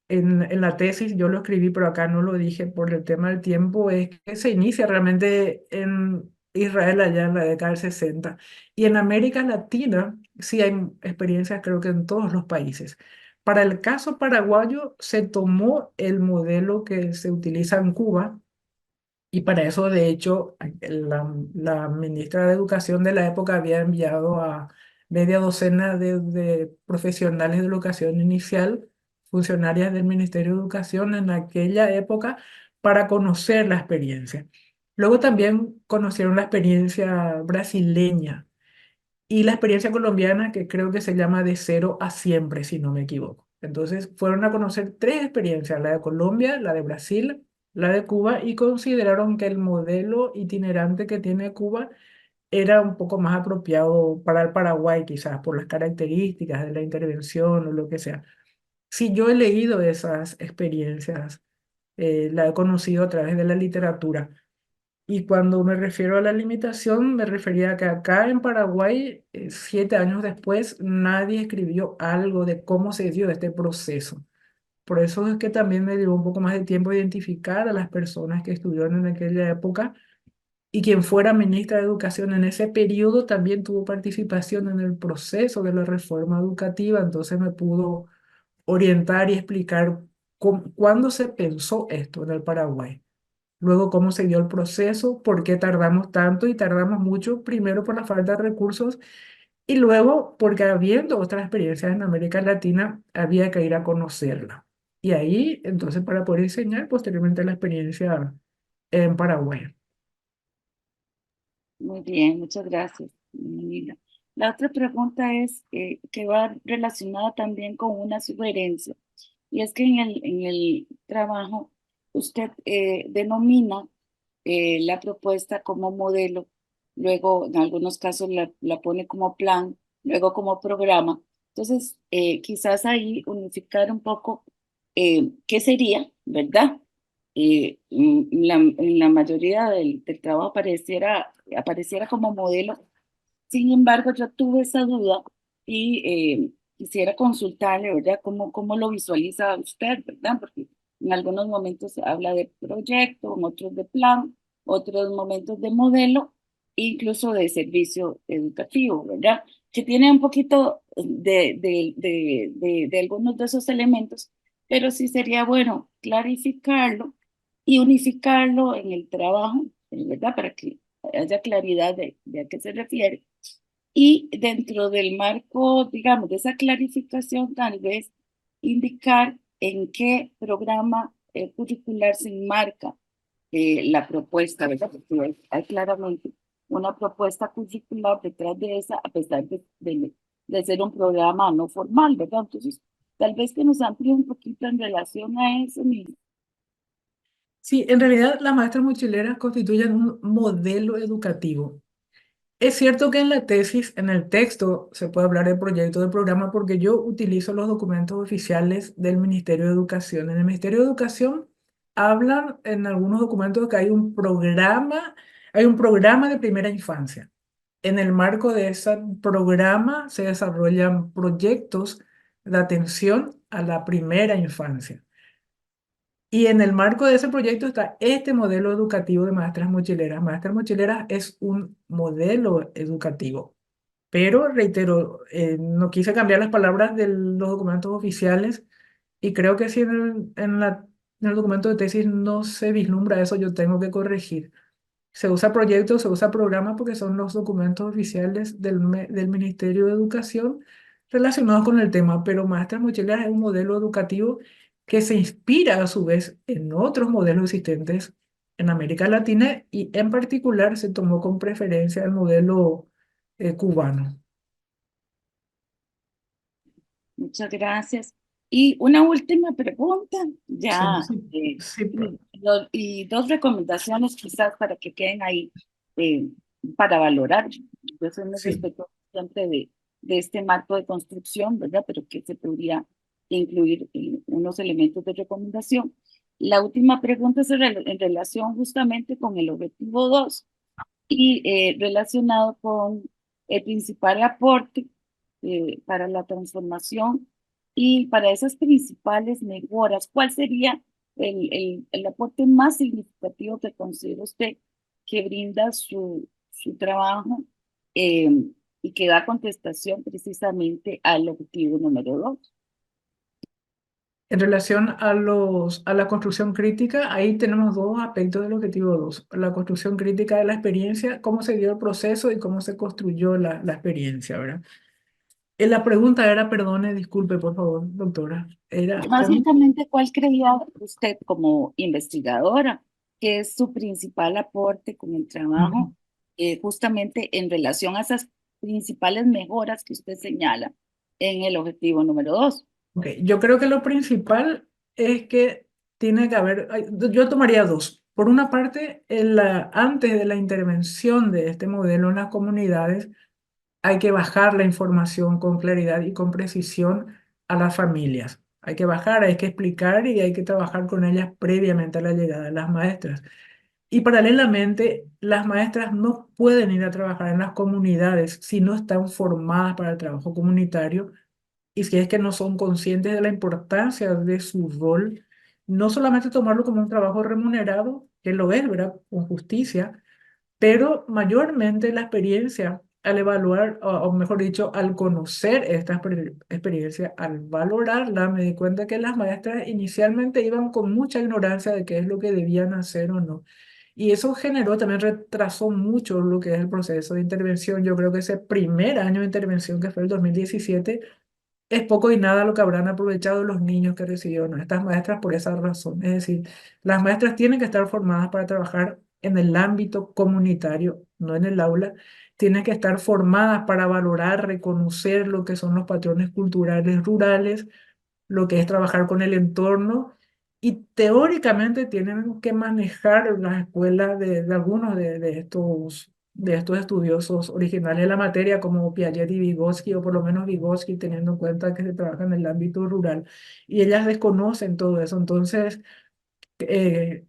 en la tesis yo lo escribí, pero acá no lo dije por el tema del tiempo, es que se inicia realmente en Israel allá en la década del 60. Y en América Latina sí hay experiencias, creo que en todos los países. Para el caso paraguayo se tomó el modelo que se utiliza en Cuba, Y para eso, de hecho, la ministra de Educación de la época había enviado a media docena de profesionales de educación inicial, funcionarias del Ministerio de Educación en aquella época, para conocer la experiencia. Luego también conocieron la experiencia brasileña y la experiencia colombiana, que creo que se llama de cero a siempre, si no me equivoco. Entonces fueron a conocer tres experiencias: la de Colombia, la de Brasil, la de Cuba, y consideraron que el modelo itinerante que tiene Cuba era un poco más apropiado para el Paraguay, quizás por las características de la intervención o lo que sea. Si yo he leído esas experiencias, la he conocido a través de la literatura. Y cuando me refiero a la limitación, me refería a que acá en Paraguay, 7 años después, nadie escribió algo de cómo se dio este proceso. Por eso es que también me llevó un poco más de tiempo identificar a las personas que estuvieron en aquella época, y quien fuera ministra de Educación en ese periodo también tuvo participación en el proceso de la reforma educativa, entonces me pudo orientar y explicar cuándo se pensó esto en el Paraguay. Luego, cómo se dio el proceso, por qué tardamos tanto y tardamos mucho, primero por la falta de recursos y luego porque habiendo otras experiencias en América Latina, había que ir a conocerla. Y ahí, entonces, para poder enseñar posteriormente la experiencia en Paraguay. Muy bien, muchas gracias, Nila. La otra pregunta es que va relacionada también con una sugerencia, y es que en el trabajo usted denomina la propuesta como modelo, luego en algunos casos la pone como plan, luego como programa. Entonces, quizás ahí unificar un poco qué sería, ¿verdad? En la mayoría del trabajo apareciera como modelo. Sin embargo, yo tuve esa duda y quisiera consultarle, ¿verdad? ¿Cómo lo visualiza usted, ¿verdad? Porque en algunos momentos se habla de proyecto, en otros de plan, otros momentos de modelo, incluso de servicio educativo, ¿verdad? Que tiene un poquito de algunos de esos elementos, pero sí sería bueno clarificarlo y unificarlo en el trabajo, ¿verdad? Para que haya claridad de a qué se refiere. Y dentro del marco, digamos, de esa clarificación, tal vez indicar en qué programa curricular se enmarca la propuesta, ¿verdad? Porque hay claramente una propuesta curricular detrás de esa, a pesar de ser un programa no formal, ¿verdad? Entonces, tal vez que nos amplíe un poquito en relación a eso. Sí, en realidad las maestras mochileras constituyen un modelo educativo. Es cierto que en la tesis, en el texto, se puede hablar de proyecto de programa porque yo utilizo los documentos oficiales del Ministerio de Educación. En el Ministerio de Educación hablan en algunos documentos que hay un programa de primera infancia. En el marco de ese programa se desarrollan proyectos de atención a la primera infancia. Y en el marco de ese proyecto está este modelo educativo de maestras mochileras. Maestras mochileras es un modelo educativo, pero reitero, no quise cambiar las palabras de los documentos oficiales, y creo que si en el documento de tesis no se vislumbra eso, yo tengo que corregir. Se usa proyecto, se usa programa porque son los documentos oficiales del Ministerio de Educación relacionados con el tema, pero Maestras Mochileras es un modelo educativo que se inspira a su vez en otros modelos existentes en América Latina, y en particular se tomó con preferencia el modelo cubano. Muchas gracias. Y una última pregunta, Sí, ya, sí, sí, y dos recomendaciones quizás para que queden ahí eh, para valorar. Yo soy muy sí. respetuosa siempre de este marco de construcción, ¿verdad? Pero que se podría incluir unos elementos de recomendación. La última pregunta es en relación justamente con el objetivo 2 y relacionado con el principal aporte para la transformación y para esas principales mejoras. ¿Cuál sería el aporte más significativo que considera usted que brinda su trabajo eh, y que da contestación precisamente al objetivo número 2? En relación a la construcción crítica, ahí tenemos dos aspectos del objetivo 2. La construcción crítica de la experiencia, cómo se dio el proceso y cómo se construyó la experiencia, ¿verdad? La pregunta era, perdone, disculpe, por favor, doctora, era cómo... Básicamente, ¿cuál creía usted como investigadora que es su principal aporte con el Ujú. trabajo, justamente en relación a esas principales mejoras que usted señala en el objetivo número 2? Ok, yo creo que lo principal es que tiene que haber, yo tomaría dos. Por una parte, antes de la intervención de este modelo en las comunidades, hay que bajar la información con claridad y con precisión a las familias. Hay que bajar, hay que explicar y hay que trabajar con ellas previamente a la llegada de las maestras. Y paralelamente, las maestras no pueden ir a trabajar en las comunidades si no están formadas para el trabajo comunitario y si es que no son conscientes de la importancia de su rol, no solamente tomarlo como un trabajo remunerado, que lo es, ¿verdad? Con justicia, pero mayormente la experiencia al evaluar, o mejor dicho, al conocer esta experiencia, al valorarla, me di cuenta que las maestras inicialmente iban con mucha ignorancia de qué es lo que debían hacer o no. Y eso generó, también retrasó mucho lo que es el proceso de intervención. Yo creo que ese primer año de intervención, que fue el 2017, es poco y nada lo que habrán aprovechado los niños que recibieron estas maestras por esa razón. Es decir, las maestras tienen que estar formadas para trabajar en el ámbito comunitario, no en el aula. Tienen que estar formadas para valorar, reconocer lo que son los patrones culturales rurales, lo que es trabajar con el entorno y teóricamente tienen que manejar las escuelas de algunos de estos estudiosos originales de la materia como Piaget y Vygotsky, o por lo menos Vygotsky, teniendo en cuenta que se trabaja en el ámbito rural y ellas desconocen todo eso. Entonces,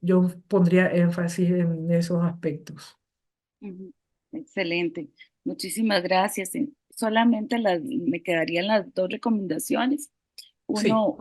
yo pondría énfasis en esos aspectos. Ujú. Excelente. Muchísimas gracias. Solamente me quedarían las dos recomendaciones. Sí. Uno,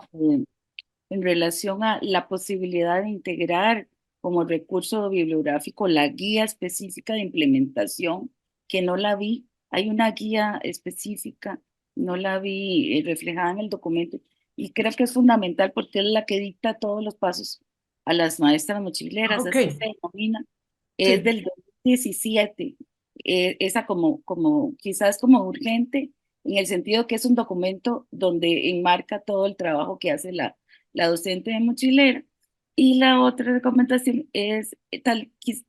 en relación a la posibilidad de integrar como recurso bibliográfico la guía específica de implementación, que no la vi. Hay una guía específica, no la vi reflejada en el documento y creo que es fundamental porque es la que dicta todos los pasos a las maestras mochileras, Ok, así se denomina. Es sí. del 2017. Esa como quizás como urgente en el sentido que es un documento donde enmarca todo el trabajo que hace la docente de mochilera. Y la otra recomendación es,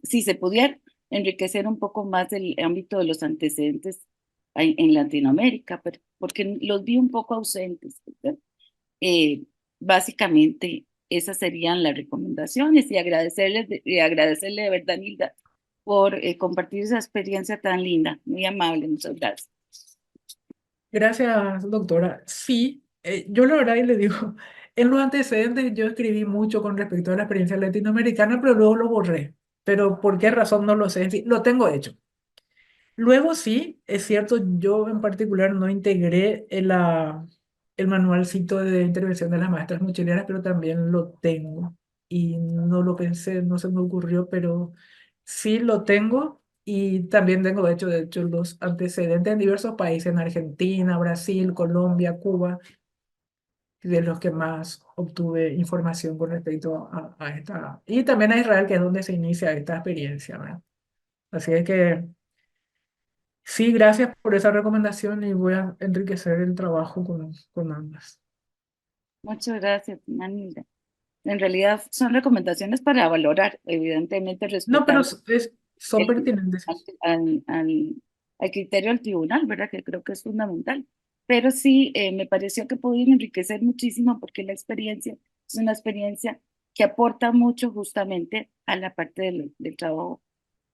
si se pudiera, enriquecer un poco más el ámbito de los antecedentes en Latinoamérica, porque los vi un poco ausentes, ¿verdad? Eh, Básicamente, esas serían las recomendaciones y agradecerle de verdad, Nilda, por compartir esa experiencia tan linda. Muy amable, muchas gracias. Gracias, doctora. Sí, yo la verdad y le digo, en los antecedentes yo escribí mucho con respecto a la experiencia latinoamericana, pero luego lo borré. Pero ¿por qué razón no lo sé? En fin, lo tengo hecho. Luego sí, es cierto, yo en particular no integré el manualcito de intervención de las maestras mochileras, pero también lo tengo. Y no lo pensé, no se me ocurrió, pero sí lo tengo. Y también tengo, de hecho, los antecedentes en diversos países, en Argentina, Brasil, Colombia, Cuba, de los que más obtuve información con respecto a esta. Y también a Israel, que es donde se inicia esta experiencia, ¿verdad? Así es que... Sí, gracias por esa recomendación y voy a enriquecer el trabajo con ambas. Muchas gracias, Manilda. En realidad son recomendaciones para valorar, evidentemente No, pero respetando son el, al, pertinentes. al- al- al criterio del tribunal, ¿verdad? Que creo que es fundamental. Pero sí, me pareció que podían enriquecer muchísimo porque la experiencia es una experiencia que aporta mucho justamente a la parte del trabajo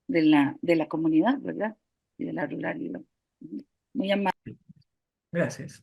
de la comunidad, ¿verdad? Y de la ruralidad. Muy amable. Gracias.